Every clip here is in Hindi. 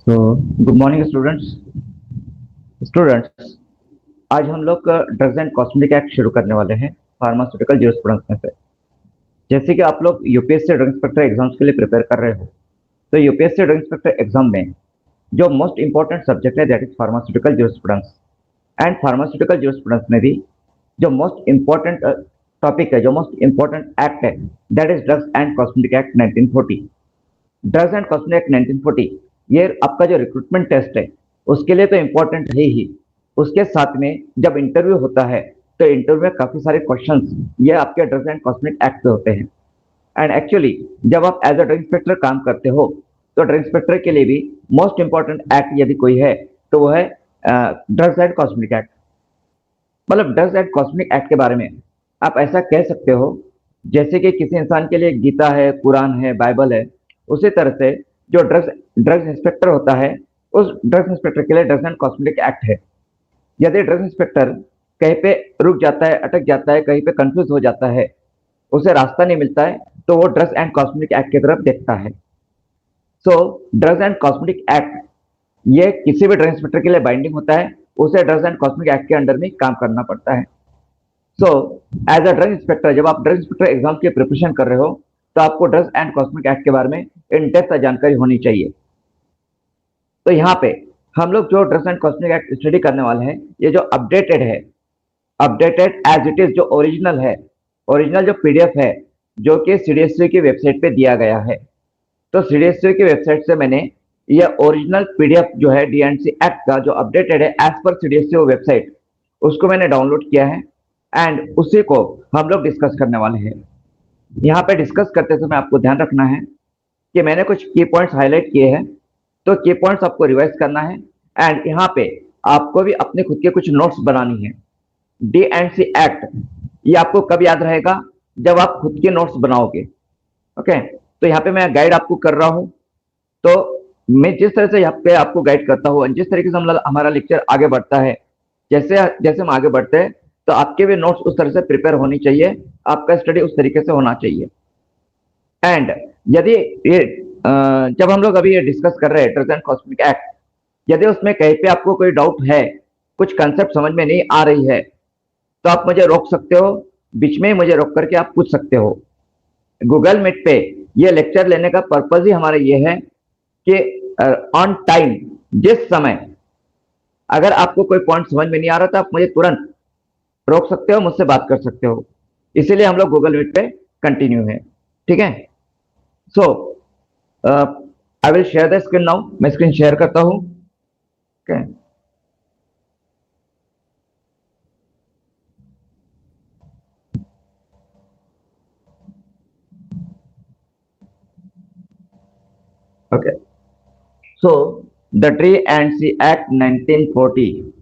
तो गुड मॉर्निंग स्टूडेंट्स आज हम लोग ड्रग्स एंड कॉस्मेटिक एक्ट शुरू करने वाले हैं फार्मास्यूटिकल ज्यूरिस्प्रूडेंस में से। जैसे कि आप लोग यूपीएससी ड्रग इंस्पेक्टर एग्जाम्स के लिए प्रिपेयर कर रहे हो, तो यूपीएससी ड्रग इंस्पेक्टर एग्जाम में जो मोस्ट इंपॉर्टेंट सब्जेक्ट है that is pharmaceutical jurisprudence. And pharmaceutical jurisprudence में भी जो मोस्ट इंपॉर्टेंट टॉपिक है, जो मोस्ट इंपॉर्टेंट एक्ट है, that is drugs and cosmetic act 1940। Drugs and cosmetic act 1940 ये आपका जो रिक्रूटमेंट टेस्ट है उसके लिए तो इम्पोर्टेंट है ही। उसके साथ में जब इंटरव्यू होता है तो इंटरव्यू में काफी सारे क्वेश्चंस ये आपके ड्रग्स एंड कॉस्मेटिक एक्ट पे होते हैं। एंड एक्चुअली जब आप एज अ ड्रग इंस्पेक्टर काम करते हो तो ड्रग इंस्पेक्टर के लिए भी मोस्ट इंपॉर्टेंट एक्ट यदि कोई है तो वो है ड्रग्स एंड कॉस्मेटिक एक्ट। मतलब ड्रग्स एंड कॉस्मेटिक एक्ट के बारे में आप ऐसा कह सकते हो जैसे कि किसी इंसान के लिए गीता है, कुरान है, बाइबल है, उसी तरह से जो ड्रग्स इंस्पेक्टर होता है उस ड्रग्स इंस्पेक्टर के लिए ड्रग्स एंड कॉस्मेटिक एक्ट है। यदि ड्रग्स इंस्पेक्टर कहीं पे रुक जाता है, अटक जाता है, कहीं पे कंफ्यूज हो जाता है, उसे रास्ता नहीं मिलता है, तो वो ड्रग्स एंड कॉस्मेटिक एक्ट की तरफ देखता है। So drugs and cosmetic act ये किसी भी ड्रग इंस्पेक्टर के लिए बाइंडिंग होता है, उसे ड्रग्स एंड कॉस्मेटिक एक्ट के अंडर में काम करना पड़ता है। So as a drug inspector जब आप ड्रग इंस्पेक्टर एग्जाम की प्रिपरेशन कर रहे हो तो आपको ड्रग्स एंड कॉस्मेटिक एक्ट के बारे में इन डेप्थ जानकारी होनी चाहिए। तो यहाँ पे हम लोग जो drugs and cosmetic act study करने वाले हैं, ये जो अपडेटेड है, अपडेटेड एज इट इज, जो ओरिजिनल है, ओरिजिनल जो पीडीएफ है जो कि सीडीएसयू की वेबसाइट पे दिया गया है। तो सीडीएसयू की वेबसाइट से मैंने ये ओरिजिनल पीडीएफ जो है डीएनसी एक्ट का जो अपडेटेड है एज पर सीडीएसयू वेबसाइट, उसको मैंने डाउनलोड किया है एंड उसी को हम लोग डिस्कस करने वाले हैं। यहाँ पे डिस्कस करते समय आपको ध्यान रखना है कि मैंने कुछ की पॉइंट्स हाईलाइट किए हैं, तो की पॉइंट्स आपको रिवाइज करना है एंड यहाँ पे आपको भी अपने खुद के कुछ नोट्स बनानी है। डीएनसी एक्ट ये आपको कब याद रहेगा, जब आप खुद के नोट्स बनाओगे। ओके, तो यहाँ पे मैं गाइड आपको कर रहा हूँ। तो मैं जिस तरह से यहाँ पे आपको गाइड करता हूँ, जिस तरीके से हमारा लेक्चर आगे बढ़ता है, जैसे जैसे हम आगे बढ़ते हैं तो आपके भी नोट्स उस तरह से प्रिपेयर होनी चाहिए, आपका स्टडी उस तरीके से होना चाहिए। एंड यदि ये जब हम लोग अभी ये डिस्कस कर रहे हैं ड्रग्स एंड कॉस्मेटिक एक्ट, यदि उसमें कहीं पे आपको कोई डाउट है, कुछ कंसेप्ट समझ में नहीं आ रही है, तो आप मुझे रोक सकते हो, बीच में मुझे रोक करके आप पूछ सकते हो। गूगल मीट पे ये लेक्चर लेने का पर्पज ही हमारा ये है कि ऑन टाइम, जिस समय अगर आपको कोई पॉइंट समझ में नहीं आ रहा तो आप मुझे तुरंत रोक सकते हो, मुझसे बात कर सकते हो। इसीलिए हम लोग गूगल मीट पे कंटिन्यू है, ठीक है। So I will share the screen now. मैं स्क्रीन शेयर करता हूं। Okay, okay. So the D and C act 1940।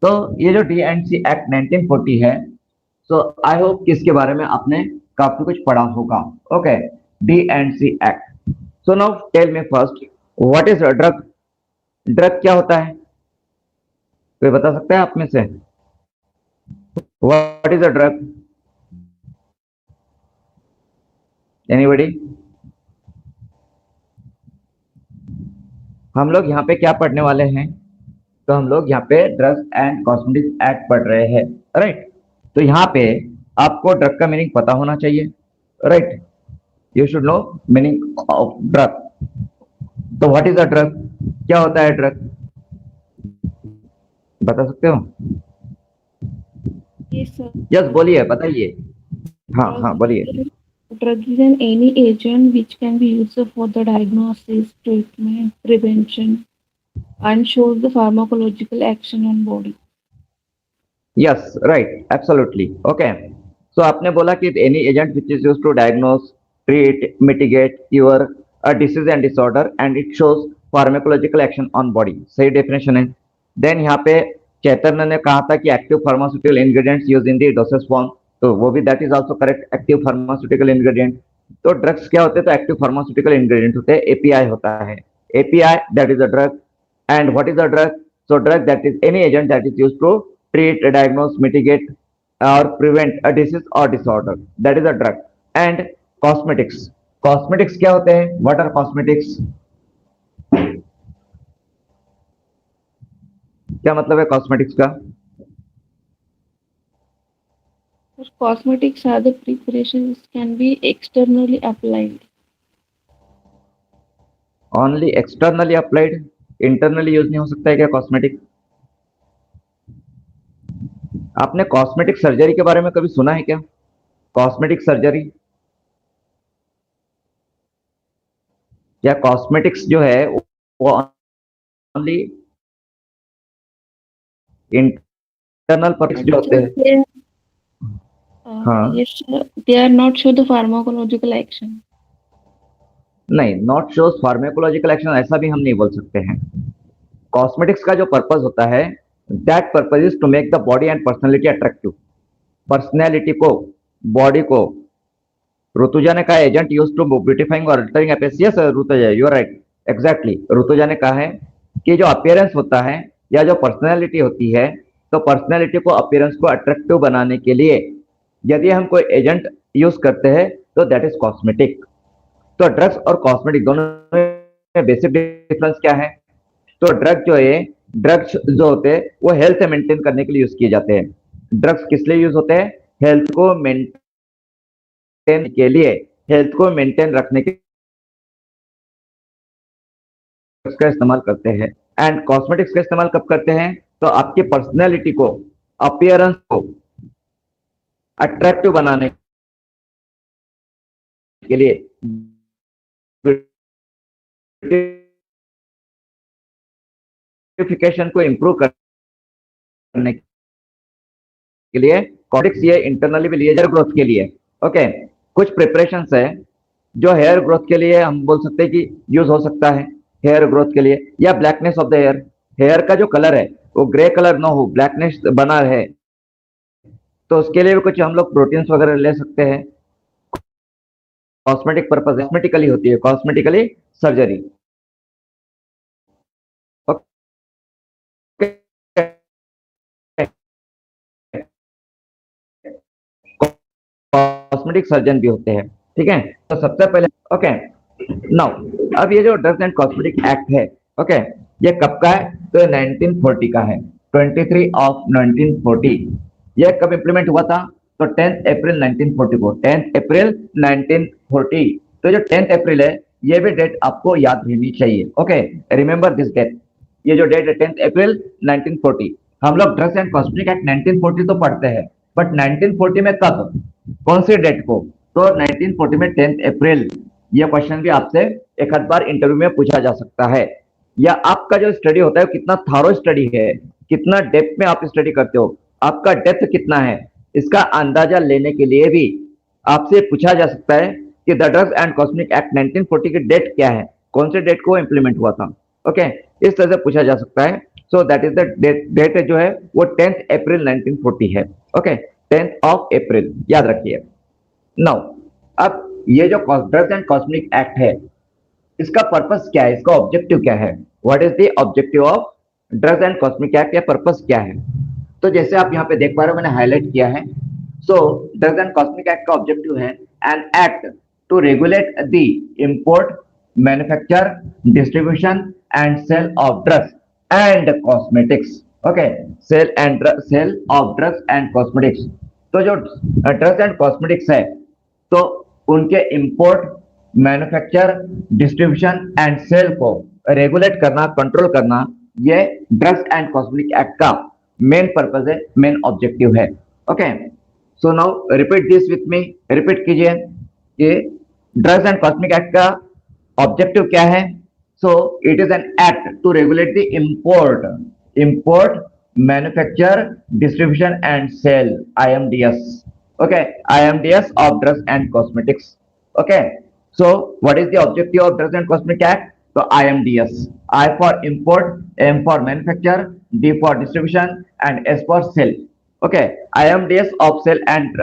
तो ये जो डी एंड सी एक्ट 1940 है, सो आई होप कि इसके बारे में आपने काफी कुछ पढ़ा होगा। Okay, D and C act. So now tell me first, what is drug? Drug क्या होता है, कोई बता सकता है आप में से? What is a drug? Anybody? हम लोग यहाँ पे क्या पढ़ने वाले हैं? तो हम लोग यहाँ पे ड्रग्स एंड कॉस्मेटिक्स एक्ट पढ़ रहे हैं, राइट। तो यहाँ पे आपको ड्रग का मीनिंग पता होना चाहिए, right. You should know meaning of drug. तो व्हाट इज अ ड्रग, क्या होता है ड्रग, बता सकते हो? Yes, sir. यस बोलिए, बताइए। हाँ हाँ Drug, बोलिए। drug is an any agent which can be used for the diagnosis, treatment, prevention, and shows the pharmacological action on body. Yes right, absolutely. Okay, so आपने बोला कि any agent which is used to diagnose, treat, mitigate, cure a disease and disorder and it shows pharmacological action on body. सही डेफिनेशन है। देन यहाँ पे चैतन्य ने कहा था कि active pharmaceutical ingredients use in the dosage form, तो वो भी that is also correct, active pharmaceutical ingredient. तो ड्रग्स क्या होते हैं? तो एक्टिव फार्मास्यूटिकल इंग्रेडिएंट होते हैं, एपीआई होता है। API that is a drug. And what is a drug? So drug that is any agent that is used to treat, diagnose, mitigate or prevent a disease or disorder. That is a drug. And cosmetics. Cosmetics क्या होते हैं? What are cosmetics? क्या मतलब है कॉस्मेटिक्स का? Cosmetics are the preparations can be externally applied. Only externally applied, internally use नहीं हो सकता है क्या कॉस्मेटिक? आपने कॉस्मेटिक सर्जरी के बारे में कभी सुना है क्या? कॉस्मेटिक सर्जरी या कॉस्मेटिक्स जो है वो ओनली इंटरनल पर्पस जो होते Actually, हैं। हाँ, yes, they are not show the pharmacological action. नहीं, नॉट शोज फार्माकोलॉजिकल एक्शन ऐसा भी हम नहीं बोल सकते हैं। कॉस्मेटिक्स का जो पर्पस होता है, that purpose is to make the body and personality attractive. Personality को, बॉडी को, ऋतुजा ने कहा एजेंट यूज टू ब्यूटिफाइंग और altering appearance. Yes Rutuja, you are right, exactly. Rutuja ने कहा है कि जो अपीयरेंस होता है या जो पर्सनैलिटी होती है, तो पर्सनैलिटी को, अपीयरेंस को अट्रैक्टिव बनाने के लिए यदि हम कोई एजेंट यूज करते हैं तो दैट इज कॉस्मेटिक। तो ड्रग्स और कॉस्मेटिक दोनों में बेसिक डिफरेंस क्या है? तो ड्रग जो है, ड्रग्स जो होते हैं वो हेल्थ मेंटेन करने के लिए यूज किए जाते हैं। ड्रग्स किस लिए यूज होते हैं? हेल्थ को मेंटेन के लिए, हेल्थ को मेंटेन रखने के का इस्तेमाल करते हैं। एंड कॉस्मेटिक्स का इस्तेमाल कब करते हैं? तो आपकी पर्सनैलिटी को, अपीयरेंस को अट्रैक्टिव बनाने के लिए, ब्यूटिफिकेशन को इंप्रूव करने के लिए कॉस्मेटिक्स ये इंटरनली भी लिए, हेयर ग्रोथ के लिए। ओके, कुछ प्रिपरेशंस है जो हेयर ग्रोथ के लिए हम बोल सकते हैं कि यूज हो सकता है। हेयर ग्रोथ के लिए, या blackness of the hair, hair का जो कलर है वो ग्रे कलर ना हो, ब्लैकनेस बना है, तो उसके लिए भी कुछ हम लोग प्रोटीन्स वगैरह ले सकते हैं। कॉस्मेटिक पर्पज कॉस्मेटिकली होती है, कॉस्मेटिकली सर्जरी। कॉस्मेटिक सर्जन भी होते हैं, ठीक है। तो सबसे पहले, ओके, नाउ अब ये जो ड्रग्स एंड कॉस्मेटिक एक्ट है, ओके, ये कब का है? तो ये 1940 का है, 23 ऑफ 1940। ये कब इंप्लीमेंट हुआ था? तो 10 अप्रैल 1940 को, 10 अप्रैल 1940। तो जो 10 अप्रैल है, ये भी डेट आपको याद रहनी चाहिए। Okay, remember this date. ये जो डेट है 10 अप्रैल 1940। हम लोग ड्रग्स एंड कॉस्मेटिक एक्ट 1940 तो पढ़ते हैं, बट 1940 में कब, कौन सी डेट को? तो 1940 में 10 अप्रैल। यह क्वेश्चन भी आपसे एक आध बार इंटरव्यू में पूछा जा सकता है। या आपका जो स्टडी होता है कितना थारो स्टडी है, कितना डेप्थ में आप स्टडी करते हो, आपका डेप्थ कितना है, इसका अंदाजा लेने के लिए भी आपसे पूछा जा सकता है कि the drugs and cosmetic act 1940 की डेट क्या है, कौन से डेट को इंप्लीमेंट हुआ था। ओके, इस तरह से पूछा जा सकता है। So that is the date जो है वो 10 अप्रैल 1940 है। ओके, 10 ऑफ अप्रैल, याद रखिए। नाउ अब ये जो ड्रग्स एंड कॉस्मेटिक एक्ट है, इसका पर्पस क्या है, इसका ऑब्जेक्टिव क्या है? What is the objective of drugs and cosmetic act, या पर्पस क्या है? तो जैसे आप यहाँ पे देख पा रहे हो, मैंने हाईलाइट किया है। So drugs and cosmetic act का ऑब्जेक्टिव है an act to regulate the import, manufacture, distribution and sale of drugs and cosmetics. Okay, sale of drugs and cosmetics. तो जो ड्रग्स एंड कॉस्मेटिक्स है, तो उनके import, manufacture, distribution and sale को रेगुलेट करना, कंट्रोल करना, ये ड्रग्स एंड कॉस्मेटिक एक्ट का मेन पर्पज है, मेन ऑब्जेक्टिव है। Okay, so now repeat this with me, repeat कीजिए कि ड्रग्स एंड कॉस्मेटिक एक्ट का ऑब्जेक्टिव क्या है? So it is an act to regulate the import, manufacture, distribution and sale, IMDS। Okay, IMDS of drugs and cosmetics. Okay, so what is the objective of drugs and cosmetic act? So IMDS, I for import, M for manufacture, D for distribution and S for sale. Okay, IMDS of sale and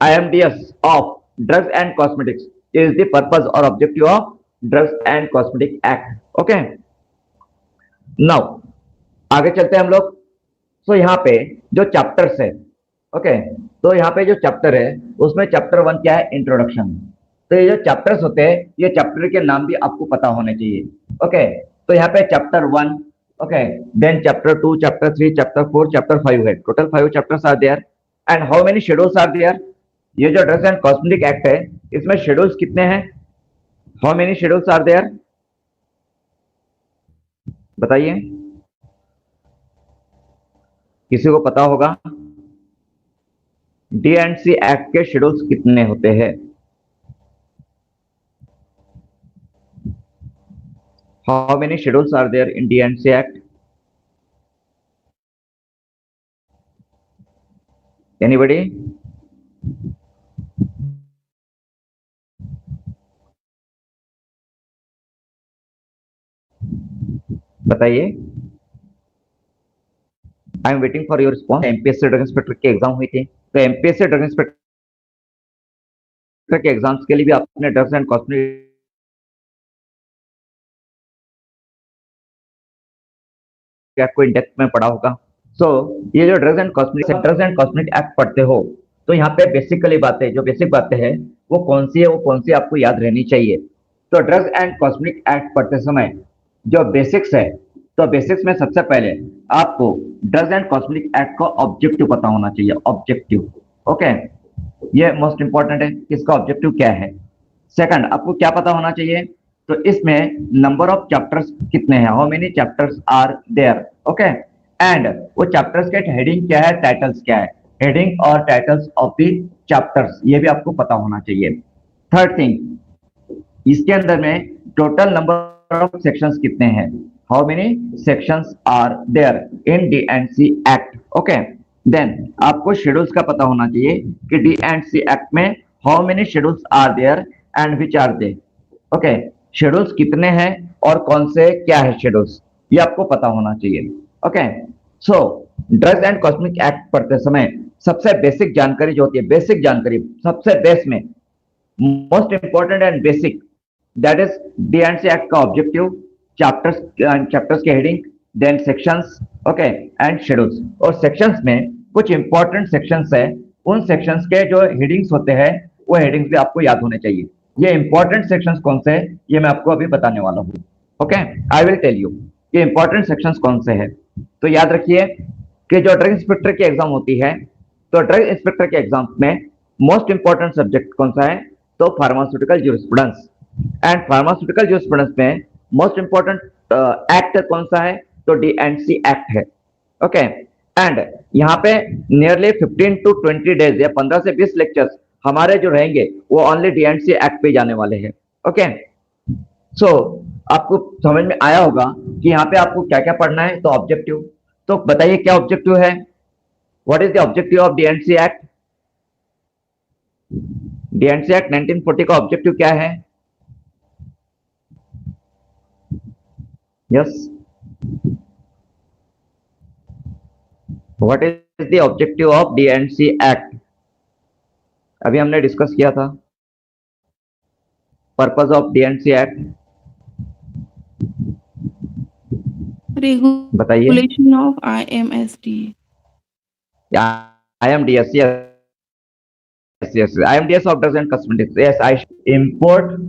IMDS of drugs and cosmetics is the purpose or objective of drugs and cosmetic act. Okay, now आगे चलते हैं हम लोग। सो यहाँ पे जो चैप्टर्स है, ओके, तो यहाँ पे जो चैप्टर है उसमें चैप्टर 1 क्या है? इंट्रोडक्शन। तो ये जो चैप्टर्स होते हैं, ये चैप्टर के नाम भी आपको पता होने चाहिए। ओके, तो यहाँ पे chapter 1, Okay, then chapter 2, chapter 3, chapter 4, chapter 5 है, total 5 chapters are there. And how many schedules are there? ये जो ड्रग्स एंड कॉस्मेटिक एक्ट है, इसमें शेड्यूल्स कितने हैं? How many schedules are there? बताइए, किसी को पता होगा? डी&सी एक्ट के शेड्यूल्स कितने होते हैं? How many schedules are there in D&C Act? Anybody? बताइए। I am waiting for your response. MPSC drug inspector की एग्जाम हुई थी, तो एमपीएससी ड्रग इंस्पेक्टर के एग्जाम्स के लिए भी आपने ड्रग्स एंड कॉस्मेटिक को इन डेप्थ में पढ़ा होगा। सो ये जो ड्रग्स एंड कॉस्मेटिक एक्ट पढ़ते हो, तो यहाँ पे बेसिकली बातें, जो बेसिक बातें हैं वो कौन सी है, वो कौन सी आपको याद रहनी चाहिए। तो ड्रग्स एंड कॉस्मेटिक एक्ट पढ़ते समय जो बेसिक्स है, तो बेसिक्स में सबसे पहले आपको ड्रग्स एंड कॉस्मेटिक एक्ट का ऑब्जेक्टिव पता होना चाहिए। ऑब्जेक्टिव, ओके, ये मोस्ट इंपॉर्टेंट है, इसका ऑब्जेक्टिव क्या है। सेकंड, आपको क्या पता होना चाहिए, तो इसमें नंबर ऑफ चैप्टर्स कितने हैं, how many chapters are there, okay, and वो चैप्टर्स के हेडिंग क्या है, टाइटल्स क्या है, हेडिंग और टाइटल्स ऑफ द चैप्टर्स, ये भी आपको पता होना चाहिए। थर्ड थिंग, इसके अंदर में टोटल नंबर ऑफ सेक्शंस कितने हैं, how many sections are there in D and C act, okay. Then आपको शेड्यूल्स का पता होना चाहिए कि डी&सी एक्ट में how many schedules are there and which are they, okay, schedules कितने हैं और कौन से क्या है शेड्यूल्स, ये आपको पता होना चाहिए, okay. So drugs and cosmetic act पढ़ते समय सबसे बेसिक जानकारी जो होती है, बेसिक जानकारी सबसे बेस में, most important and basic, that is D and C act का ऑब्जेक्टिव, चैप्टर्स के heading, then sections, okay, and schedules. और सेक्शंस में कुछ इंपॉर्टेंट सेक्शंस है, उन सेक्शंस के जो हेडिंग्स होते हैं वो हेडिंग्स भी आपको याद होने चाहिए। ये इंपॉर्टेंट सेक्शंस कौन से हैं, ये मैं आपको अभी बताने वाला हूँ, okay. I will tell you ये इंपॉर्टेंट सेक्शंस कौन से हैं। तो याद रखिए कि जो ड्रग इंस्पेक्टर की एग्जाम होती है, तो ड्रग इंस्पेक्टर के एग्जाम में मोस्ट इंपॉर्टेंट सब्जेक्ट कौन सा है, तो pharmaceutical jurisprudence. And pharmaceutical jurisprudence में मोस्ट इंपॉर्टेंट एक्ट कौन सा है, तो डी&सी एक्ट है, ओके। एंड यहाँ पे नियरली 15 to 20 डेज या 15 से 20 लेक्चर्स हमारे जो रहेंगे वो ओनली डी&सी एक्ट पे जाने वाले हैं, ओके। सो आपको समझ में आया होगा कि यहाँ पे आपको क्या क्या पढ़ना है। तो ऑब्जेक्टिव, तो बताइए क्या ऑब्जेक्टिव है, what is the objective of D and C act. D and C act 1940 का ऑब्जेक्टिव क्या है, yes, what is the objective of D and C act, अभी हमने डिस्कस किया था। पर्पस ऑफ डी&सी एक्ट बताइए। Regulation of IMSD. IMDS, yes, IMDS of drugs and cosmetics, yes, I import,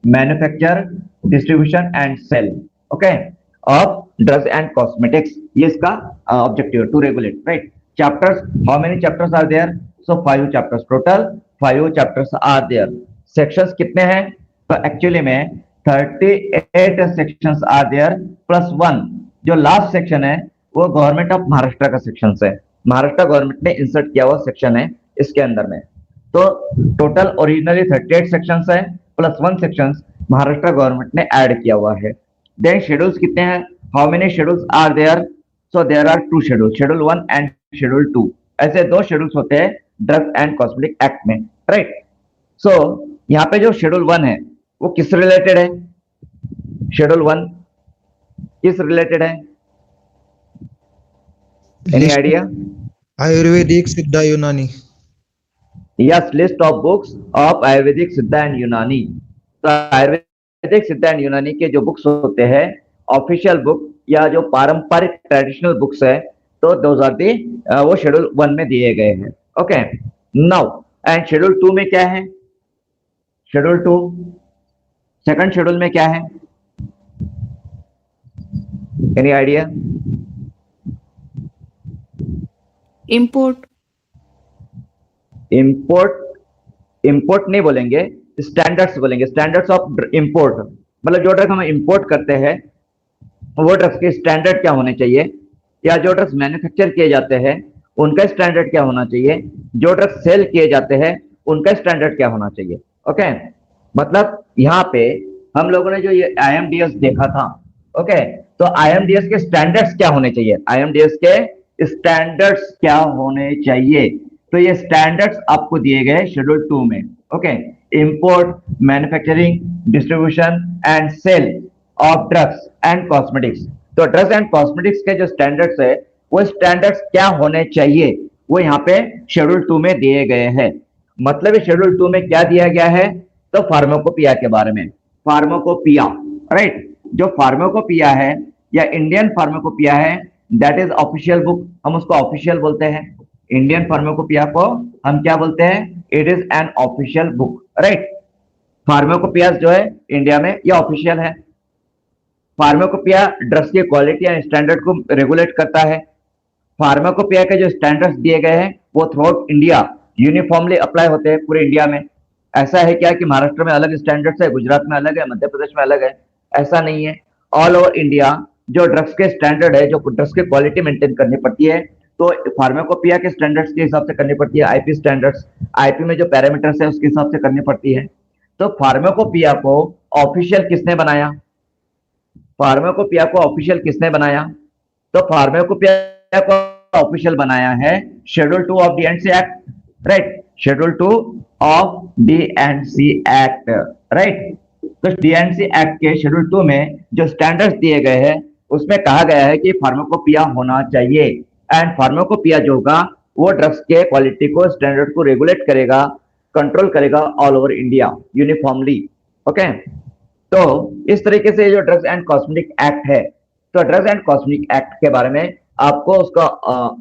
manufacture, distribution and sell, okay, of drugs and cosmetics, ये इसका objective to regulate, right. Chapters, how many chapters are there, so 5 chapters, total 5 chapters are there. Sections कितने हैं, तो एक्चुअली में 38 सेक्शंस आर देयर प्लस 1, जो लास्ट सेक्शन है वो गवर्नमेंट ऑफ महाराष्ट्र का सेक्शन है, महाराष्ट्र गवर्नमेंट ने इंसर्ट किया हुआ सेक्शन है इसके अंदर में। तो टोटल ओरिजिनली 38 सेक्शंस है प्लस 1 सेक्शंस महाराष्ट्र गवर्नमेंट ने ऐड किया हुआ है। देन शेड्यूल्स कितने हैं, how many schedules are there, so there are 2 schedule, schedule 1 and schedule 2, ऐसे 2 शेड्यूल्स होते हैं ड्रग्स एंड कॉस्मेटिक एक्ट में, राइट। सो यहाँ पे जो शेड्यूल 1 है वो किस रिलेटेड है, शेड्यूल 1 किस रिलेटेड है, एनी आइडिया। आयुर्वेदिक सिद्धा यूनानी, yes, list of books of Ayurvedic सिद्धा एंड यूनानी। तो आयुर्वेदिक सिद्धा एंड यूनानी के जो बुक्स होते हैं, ऑफिशियल बुक या जो पारंपरिक ट्रेडिशनल बुक्स है, तो दोज आर दी, वो शेड्यूल 1 में दिए गए हैं, ओके। नाउ एंड शेड्यूल 2 में क्या है, शेड्यूल 2 सेकंड शेड्यूल में क्या है, any idea? Import. Import, import नहीं बोलेंगे, स्टैंडर्ड्स बोलेंगे, स्टैंडर्ड्स ऑफ इंपोर्ट। मतलब जो ड्रग हम इंपोर्ट करते हैं वो ड्रग्स के स्टैंडर्ड क्या होने चाहिए, या जो ड्रग्स मैन्युफैक्चर किए जाते हैं उनका स्टैंडर्ड क्या होना चाहिए, जो ड्रग्स सेल किए जाते हैं उनका स्टैंडर्ड क्या होना चाहिए। ओके, मतलब यहाँ पे हम लोगों ने जो ये IMDS देखा था, ओके, तो IMDS के स्टैंडर्ड्स क्या होने चाहिए, IMDS के स्टैंडर्ड्स क्या होने चाहिए, तो ये स्टैंडर्ड्स आपको दिए गए शेड्यूल 2 में। Okay, import, manufacturing, distribution and sale of drugs and cosmetics. तो ड्रग्स एंड कॉस्मेटिक्स के जो स्टैंडर्ड्स है वो स्टैंडर्ड्स क्या होने चाहिए वो यहाँ पे शेड्यूल 2 में दिए गए हैं। मतलब ये शेड्यूल 2 में क्या दिया गया है, तो फार्माकोपिया के बारे में, फार्माकोपिया, राइट। जो फार्माकोपिया है या इंडियन फार्माकोपिया है, दैट इज ऑफिशियल बुक, हम उसको ऑफिशियल बोलते हैं। इंडियन फार्माकोपिया को हम क्या बोलते हैं, it is an official book, right. Pharmacopoeia जो है इंडिया में ये ऑफिशियल है। फार्माकोपिया ड्रग्स की क्वालिटी एंड स्टैंडर्ड को रेगुलेट करता है। फार्माकोपिया के जो स्टैंडर्ड्स दिए गए हैं वो through out India uniformly apply होते हैं पूरे इंडिया में। ऐसा है क्या कि महाराष्ट्र में अलग स्टैंडर्ड्स है, गुजरात में अलग है, मध्य प्रदेश में अलग है, ऐसा नहीं है। ऑल ओवर इंडिया जो ड्रग्स के स्टैंडर्ड है, जो ड्रग्स की क्वालिटी मेंटेन करनी पड़ती है, तो फार्माकोपिया के स्टैंडर्ड्स के हिसाब से करनी पड़ती है। आईपी स्टैंडर्ड्स, आईपी में जो पैरामीटर्स है उसके हिसाब से करनी पड़ती है। तो फार्माकोपिया को ऑफिशियल किसने बनाया, फार्माकोपिया को ऑफिशियल किसने बनाया, तो फार्माकोपिया को ऑफिशियल बनाया है schedule 2 of DNC act, right, schedule 2 of DNC act, right. तो डीएनसी एक्ट के शेड्यूल 2 में जो स्टैंडर्ड्स दिए गए हैं उसमें कहा गया है कि फार्माकोपिया होना चाहिए, एंड फार्माकोपिया जो होगा वो ड्रग्स के क्वालिटी को, स्टैंडर्ड को रेगुलेट करेगा, कंट्रोल करेगा all over India uniformly. Okay, तो इस तरीके से जो ड्रग्स एंड कॉस्मेटिक एक्ट है, तो ड्रग्स एंड कॉस्मेटिक एक्ट के बारे में आपको उसका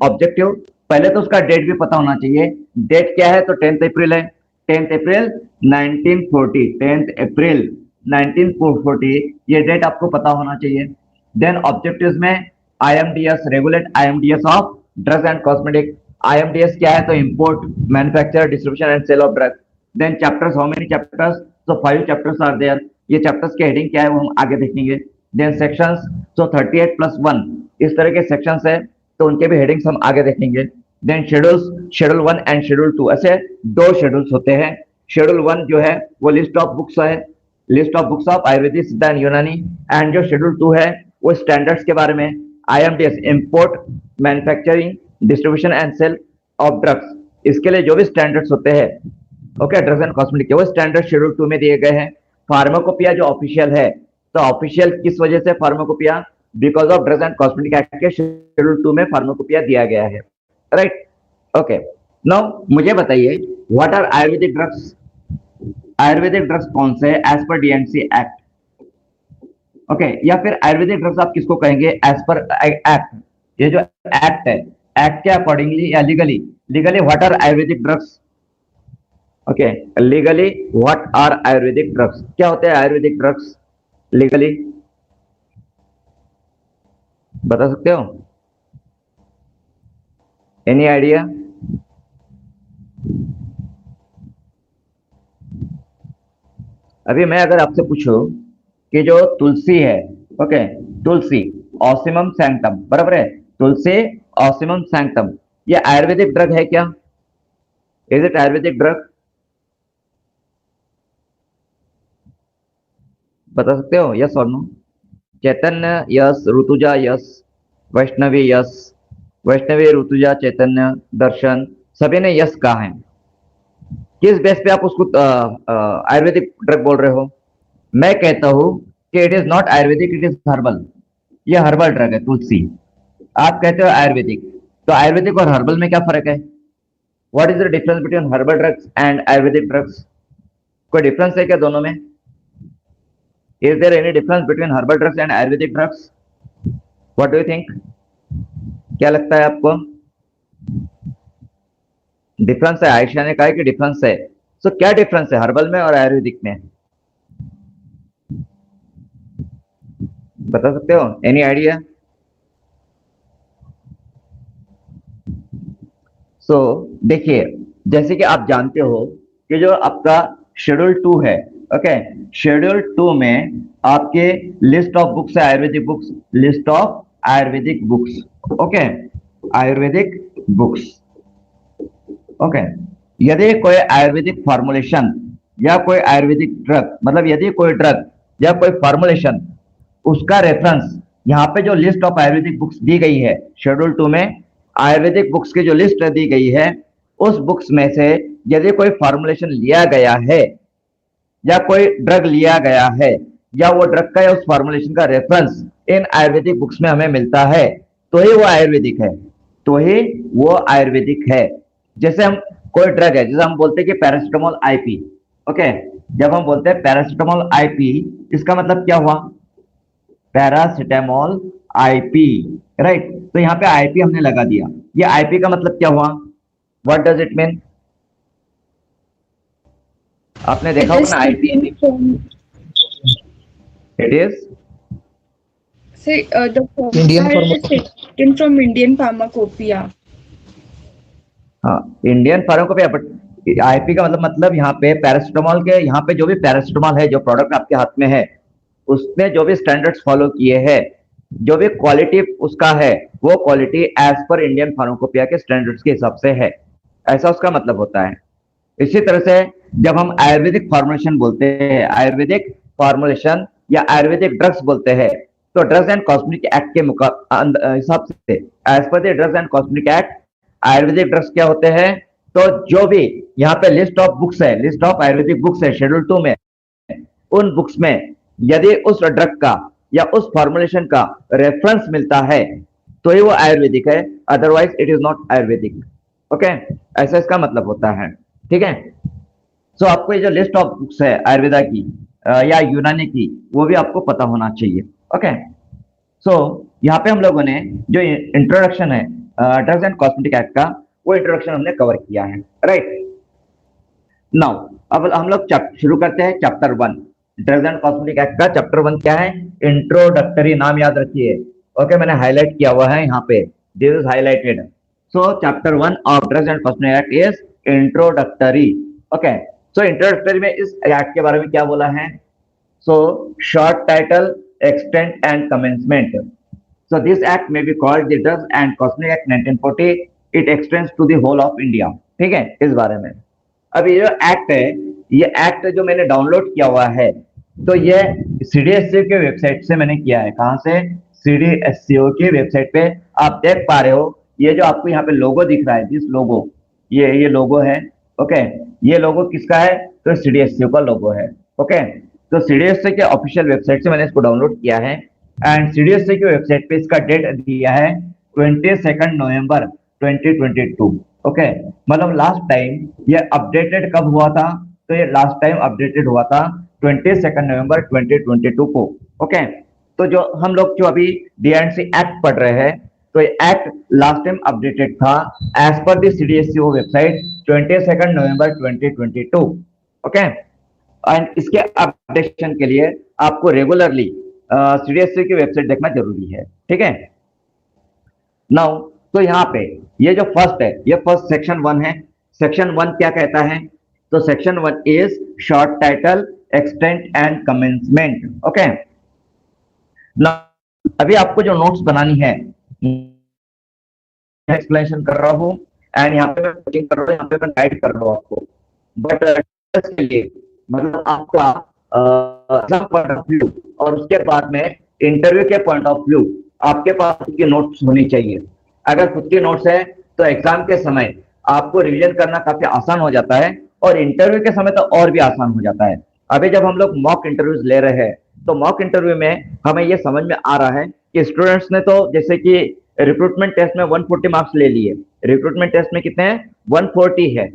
ऑब्जेक्टिव, पहले तो उसका डेट भी पता होना चाहिए। डेट क्या है, तो 10 अप्रैल है, 10 अप्रैल 1940, 10 अप्रैल 1940, ये डेट आपको पता होना चाहिए। देन ऑब्जेक्टिव्स में IMDS, regulate IMDS of drugs and cosmetic. IMDS क्या है, तो import, manufacture, distribution and sale of drugs. Then chapters, how many chapters, तो 5 चैप्टर्स आर देयर। ये चैप्टर्स के हेडिंग क्या है वो हम आगे देखेंगे। देन सेक्शंस, तो 38+1 इस तरह के सेक्शंस है, तो उनके भी हेडिंग्स हम आगे देखेंगे। Then schedules, schedule 1 and schedule 2, ऐसे 2 शेड्यूल्स होते हैं। शेड्यूल 1 जो है वो लिस्ट ऑफ बुक्स है, list of books of Ayurvedic, सिद्ध एंड यूनानी। एंड जो शेड्यूल 2 है वो स्टैंडर्ड्स के बारे में, IMDS, import, manufacturing, distribution and sale of drugs, इसके लिए जो भी स्टैंडर्ड्स होते हैं, ओके, ड्रग्स एंड कॉस्मेटिक के, वो स्टैंडर्ड शेड्यूल 2 में दिए गए हैं। फार्माकोपिया जो ऑफिशियल है, तो ऑफिशियल किस वजह से pharmacopoeia, because of drugs and cosmetic act के शेड्यूल 2 में फार्माकोपिया दिया गया है, राइट। ओके, नाउ मुझे बताइए what are Ayurvedic drugs, Ayurvedic drugs कौन से है as per DNC act, okay, या फिर आयुर्वेदिक ड्रग्स आप किसको कहेंगे एज पर एक्ट, ये जो एक्ट है, एक्ट के अकॉर्डिंगली या legally, legally what are Ayurvedic drugs, okay, legally what are Ayurvedic drugs, क्या होते हैं आयुर्वेदिक ड्रग्स लीगली, बता सकते हो, एनी आइडिया? अभी मैं अगर आपसे पूछूं कि जो तुलसी है, ओके, तुलसी ऑसिमम सैंक्टम, बराबर है, तुलसी ऑसिमम सैंक्टम, ये आयुर्वेदिक ड्रग है क्या, इज इट आयुर्वेदिक ड्रग, बता सकते हो, यस और no? Chaitanya yes, Rutuja yes, Vaishnavi yes, Vaishnavi, Rutuja, Chaitanya, Darshan, सभी ने यस कहा है। किस बेस पे आप उसको आयुर्वेदिक ड्रग बोल रहे हो? मैं कहता हूं कि it is not Ayurvedic, it is herbal, ये हर्बल ड्रग है तुलसी। आप कहते हो आयुर्वेदिक, तो आयुर्वेदिक और हर्बल में क्या फर्क है? What is the difference between herbal drugs and Ayurvedic drugs? कोई डिफरेंस है क्या दोनों में? Is there any difference between herbal drugs and Ayurvedic drugs? What do you think, क्या लगता है आपको? डिफरेंस है, आयशा ने कहा कि डिफरेंस है। सो क्या डिफरेंस है हर्बल में और आयुर्वेदिक में? बता सकते हो? Any idea? सो देखिए, जैसे कि आप जानते हो कि जो आपका शेड्यूल 2 है, ओके, शेड्यूल 2 में आपके लिस्ट ऑफ बुक्स है, Ayurvedic books, list of Ayurvedic books, okay, Ayurvedic books, okay. यदि कोई आयुर्वेदिक फॉर्मुलेशन या कोई आयुर्वेदिक ड्रग, मतलब यदि कोई ड्रग या कोई फॉर्मुलेशन, उसका रेफरेंस यहाँ पे जो लिस्ट ऑफ आयुर्वेदिक बुक्स दी गई है शेड्यूल 2 में, आयुर्वेदिक बुक्स की जो लिस्ट दी गई है, उस बुक्स में से यदि कोई फॉर्मुलेशन लिया गया है या कोई ड्रग लिया गया है या वो ड्रग का या उस फॉर्मुलेशन का रेफरेंस इन आयुर्वेदिक बुक्स में हमें मिलता है, तो ही वो आयुर्वेदिक है, तो ही वो आयुर्वेदिक है। जैसे हम कोई ड्रग है, जैसे हम बोलते हैं कि पैरासिटामोल आईपी, ओके, जब हम बोलते हैं पैरासिटामोल आईपी, इसका मतलब क्या हुआ? Paracetamol IP, right. तो यहाँ पे आईपी हमने लगा दिया, ये आईपी का मतलब क्या हुआ? What does it mean? आपने देखा It होगा is ना IP? taken from, it is say, the Indian formula is taken from Indian Pharmacopoeia. हाँ, इंडियन फार्माकोपिया, बट आईपी का मतलब यहाँ पे पैरासिटामोल के, यहाँ पे जो भी पैरासिटामोल है, जो प्रोडक्ट आपके हाथ में है, उसमें जो भी स्टैंडर्ड्स फॉलो किए हैं, जो भी क्वालिटी उसका है, वो quality as per Indian pharmacopoeia के स्टैंडर्ड्स के हिसाब से है, ऐसा उसका मतलब होता है। इसी तरह से जब हम आयुर्वेदिक फॉर्मुलेशन बोलते हैं, आयुर्वेदिक फॉर्मुलेशन या आयुर्वेदिक ड्रग्स बोलते हैं, तो ड्रग्स एंड कॉस्मेटिक एक्ट के हिसाब से, as per the drugs and cosmetic act, Ayurvedic drugs क्या होते हैं? तो जो भी यहाँ पे लिस्ट ऑफ बुक्स है, लिस्ट ऑफ आयुर्वेदिक बुक्स है शेड्यूल 2 में, उन बुक्स में यदि उस ड्रग का या उस फॉर्मुलेशन का रेफरेंस मिलता है, तो ही वो आयुर्वेदिक है, otherwise it is not Ayurvedic, okay, ऐसा इसका मतलब होता है, ठीक है। सो आपको ये जो लिस्ट ऑफ बुक्स है आयुर्वेदा की या यूनानी की, वो भी आपको पता होना चाहिए, ओके। सो यहाँ पे हम लोगों ने जो इंट्रोडक्शन है ड्रग्स एंड कॉस्मेटिक एक्ट का, वो इंट्रोडक्शन हमने कवर किया है, राइट। नाउ अब हम लोग शुरू करते हैं chapter 1, drugs and cosmetic act का चैप्टर 1 क्या है? इंट्रोडक्टरी, नाम याद रखिए, ओके, मैंने हाईलाइट किया हुआ है यहाँ पे, this is highlighted. So chapter 1 of drugs and cosmetic act is introductory, okay. So introductory में इस एक्ट के बारे में क्या बोला है? So short title, extent and commencement. So this act may be called the Drugs and Cosmetic Act 1940. It extends to the whole of India. ठीक है, इस बारे में। अब ये जो एक्ट है, ये एक्ट जो मैंने डाउनलोड किया हुआ है, तो ये CDSCO के वेबसाइट से मैंने किया है। कहाँ से? CDSCO की वेबसाइट पे आप देख पा रहे हो, ये जो आपको यहाँ पे लोगो दिख रहा है, जिस लोगो, ये लोगो है, ओके, ये लोगो किसका है? तो CDSCO का लोगो है, ओके। तो CDSCO के ऑफिशियल वेबसाइट से मैंने इसको डाउनलोड किया है, एंड CDSCO की वेबसाइट पे इसका डेट दिया है 22 नवंबर 2022, ओके। मतलब लास्ट टाइम ये अपडेटेड कब हुआ था? तो ये लास्ट टाइम अपडेटेड हुआ था 22 नवंबर 2022 को, ओके। तो जो हम लोग जो अभी D&C एक्ट पढ़ रहे हैं, तो ये एक्ट लास्ट टाइम अपडेटेड था as per the CDSCO website 22 November 2022, okay. And इसके अपडेशन के लिए आपको रेगुलरली CDSCO की वेबसाइट देखना जरूरी है, ठीक है। नाउ तो यहाँ पे ये जो फर्स्ट है, ये फर्स्ट सेक्शन 1 है। सेक्शन 1 क्या कहता है? तो section 1 is short title, extent and commencement, okay. Now अभी आपको जो नोट्स बनानी है, एक्सप्लेनेशन कर रहा हूँ, एंड यहाँ पे मैं कोचिंग कर रहा हूँ, यहाँ पे मैं गाइड कर रहा हूँ आपको, बट के लिए मतलब आपका पॉइंट ऑफ व्यू और उसके बाद में इंटरव्यू के पॉइंट ऑफ व्यू, आपके पास खुद की नोट्स होनी चाहिए। अगर खुद की नोट्स है तो एग्जाम के समय आपको रिवीजन करना काफी आसान हो जाता है, और इंटरव्यू के समय तो और भी आसान हो जाता है। अभी जब हम लोग मॉक इंटरव्यूज ले रहे हैं, तो मॉक इंटरव्यू में हमें ये समझ में आ रहा है कि स्टूडेंट्स ने तो जैसे कि रिक्रूटमेंट टेस्ट में 140 मार्क्स ले लिए, रिक्रूटमेंट टेस्ट में कितने हैं? 140 है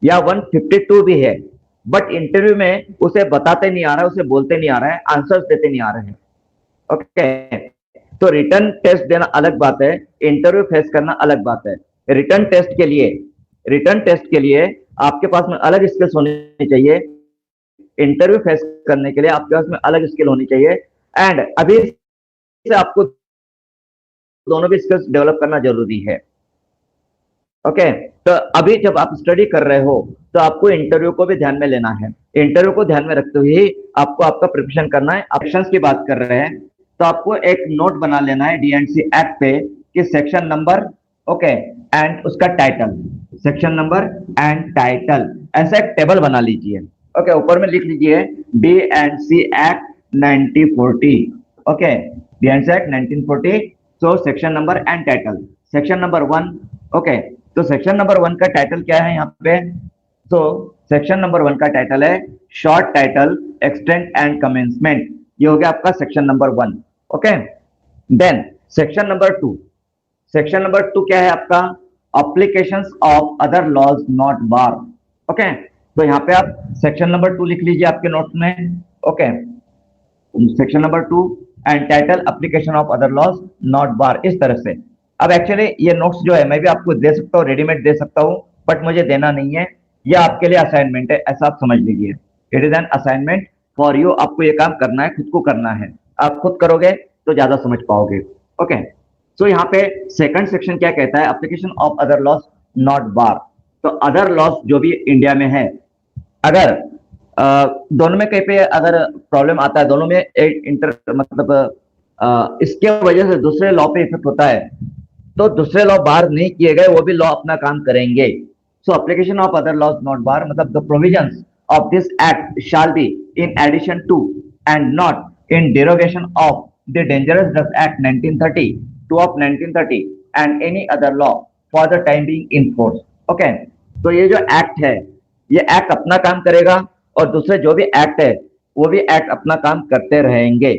या 152 भी है, बट इंटरव्यू में उसे बताते नहीं आ रहा है, उसे बोलते नहीं आ रहा है, आंसर्स देते नहीं आ रहे हैं, ओके। तो रिटर्न टेस्ट देना अलग बात है, इंटरव्यू फेस करना अलग बात है। रिटर्न टेस्ट के लिए आपके पास में अलग स्किल्स होनी चाहिए, इंटरव्यू फेस करने के लिए आपके पास में अलग स्किल होनी चाहिए। एंड अभी से आपको दोनों भी स्किल्स डेवलप करना जरूरी है। ओके, तो अभी जब आप स्टडी कर रहे हो तो आपको इंटरव्यू को भी ध्यान में लेना है। इंटरव्यू को ध्यान में रखते हुए आपको आपका प्रिपरेशन करना है। ऑप्शंस की बात कर रहे हैं तो आपको एक नोट बना लेना है D&C एक्ट पे कि सेक्शन नंबर, ओके, एंड उसका title, section number and title, ऐसा एक टेबल बना लीजिए। ओके, ऊपर में लिख लीजिए D&C act 1940, okay, D&C act 1940, so section number and title, section number 1, okay. तो सेक्शन नंबर 1 का टाइटल क्या है यहाँ पे? तो सेक्शन नंबर 1 का टाइटल है short title extent and commencement, ये हो गया आपका सेक्शन नंबर 1, ओके। Then section number 2, section number 2 क्या है आपका? Applications of other laws not bar, okay. तो यहाँ पे आप सेक्शन नंबर 2 लिख लीजिए आपके नोट्स में, okay, section number 2 and title application of other laws not bar, इस तरह से। अब एक्चुअली ये नोट्स जो है मैं भी आपको दे सकता हूँ, रेडीमेड दे सकता हूँ, बट मुझे देना नहीं है, ये आपके लिए असाइनमेंट है, ऐसा आप समझ लीजिए। It is an assignment for you, आपको ये काम करना है, खुद को करना है। आप खुद करोगे तो ज्यादा समझ पाओगे, ओके। सो यहाँ पे सेकंड सेक्शन क्या कहता है? Application of other laws not bar. तो अदर लॉज जो भी इंडिया में है, अगर दोनों में कहीं पे अगर प्रॉब्लम आता है, दोनों में एक इंटर मतलब इसके वजह से दूसरे लॉ पे इफेक्ट होता है, तो दूसरे लॉ बार नहीं किए गए, वो भी लॉ अपना काम करेंगे। So application of other laws not bar मतलब the provisions of this act shall be in addition to and not in derogation of the dangerous drugs act 1930 two of 1930 and any other law for the time being in force, okay. तो ये जो एक्ट है, ये एक्ट अपना काम करेगा और दूसरे जो भी एक्ट है वो भी एक्ट अपना काम करते रहेंगे,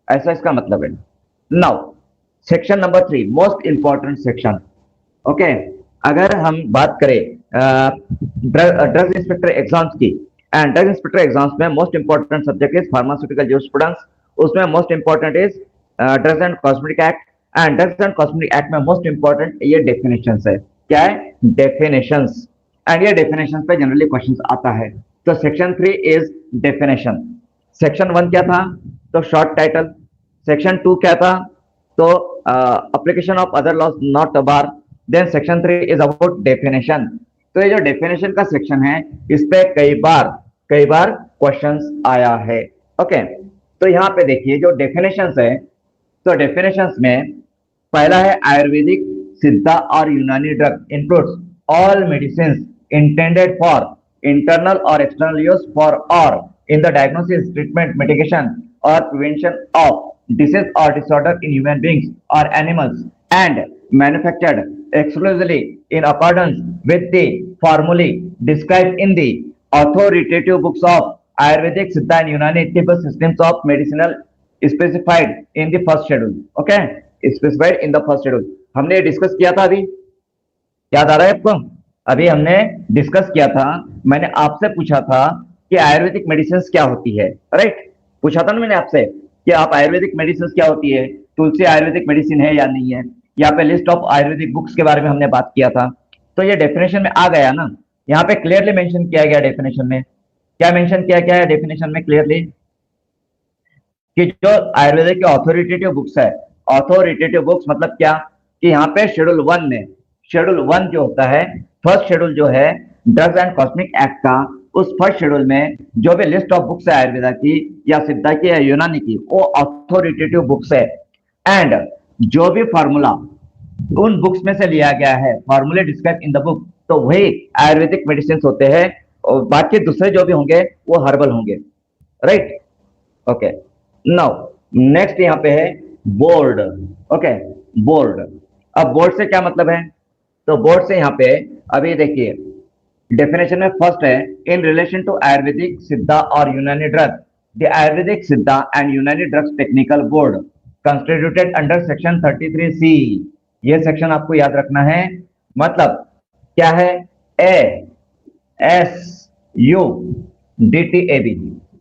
ऐसा इसका मतलब है। Now section number 3, most important section, okay. अगर हम बात करें ड्रग इंस्पेक्टर एग्जाम्स की, एंड ड्रग इंस्पेक्टर एग्जाम्स में most important subject is pharmaceutical jurisprudence, उसमें most important is drugs and cosmetic act, and drugs and cosmetic act में मोस्ट इंपॉर्टेंट ये डेफिनेशंस है। क्या है? डेफिनेशंस, एंड ये डेफिनेशंस पे जनरली क्वेश्चंस आता है। तो सेक्शन 3 इज डेफिनेशन। सेक्शन 1 क्या था? तो शॉर्ट टाइटल। सेक्शन 2 क्या था? तो application of other laws not bar. Then section 3 is about definition. तो ये जो डेफिनेशन का सेक्शन है, इस पे कई बार क्वेश्चंस आया है, ओके। तो यहाँ पे देखिए जो डेफिनेशंस है, तो डेफिनेशंस में पहला है आयुर्वेदिक, सिद्धा और यूनानी drug includes all medicine intended for internal or external use for or in the diagnosis, treatment, mitigation or prevention of disease or disorder in human beings or animals and manufactured exclusively in accordance with the formulae described in the authoritative books of Ayurvedic, Siddha and Unani typical systems of medicinal specified in the first schedule, okay, specified in the first schedule। हमने डिस्कस किया था, अभी याद आ रहा है आपको? अभी हमने डिस्कस किया था, मैंने आपसे पूछा था कि आयुर्वेदिक मेडिसिन क्या होती है, राइट? पूछा था ना मैंने आपसे कि आप आयुर्वेदिक मेडिसिन क्या होती है, तुलसी आयुर्वेदिक मेडिसिन है या नहीं है। यहाँ पे लिस्ट ऑफ आयुर्वेदिक बुक्स के बारे में हमने बात किया था, तो ये डेफिनेशन में आ गया ना। यहाँ पे क्लियरली मेंशन किया गया डेफिनेशन में, क्या मेंशन किया गया है डेफिनेशन में क्लियरली, कि जो आयुर्वेदिक के ऑथोरिटेटिव बुक्स है, ऑथोरिटेटिव बुक्स मतलब क्या, कि यहाँ पे शेड्यूल 1 में, शेड्यूल 1 जो होता है, फर्स्ट शेड्यूल जो है ड्रग्स एंड कॉस्मेटिक एक्ट का, उस फर्स्ट शेड्यूल में जो भी लिस्ट ऑफ बुक्स है आयुर्वेदा की या सिद्धा की या यूनानी की, वो ऑथोरिटेटिव बुक्स है। एंड जो भी फार्मूला उन बुक्स में से लिया गया है, फार्मूले डिस्क्राइब इन द बुक, तो वही आयुर्वेदिक मेडिसिन होते हैं, और बाकी दूसरे जो भी होंगे वो हर्बल होंगे, राइट? ओके, नाउ नेक्स्ट यहाँ पे है बोर्ड, ओके, बोर्ड। अब बोर्ड से क्या मतलब है? तो बोर्ड से यहाँ पे अभी देखिए डेफिनेशन में फर्स्ट है इन रिलेशन टू आयुर्वेदिक, सिद्धा और यूनानी ड्रग, द आयुर्वेदिक, सिद्धा एंड यूनानी drugs technical board constituted under section 33C। ये सेक्शन आपको याद रखना है, मतलब क्या है? ASUDTAB,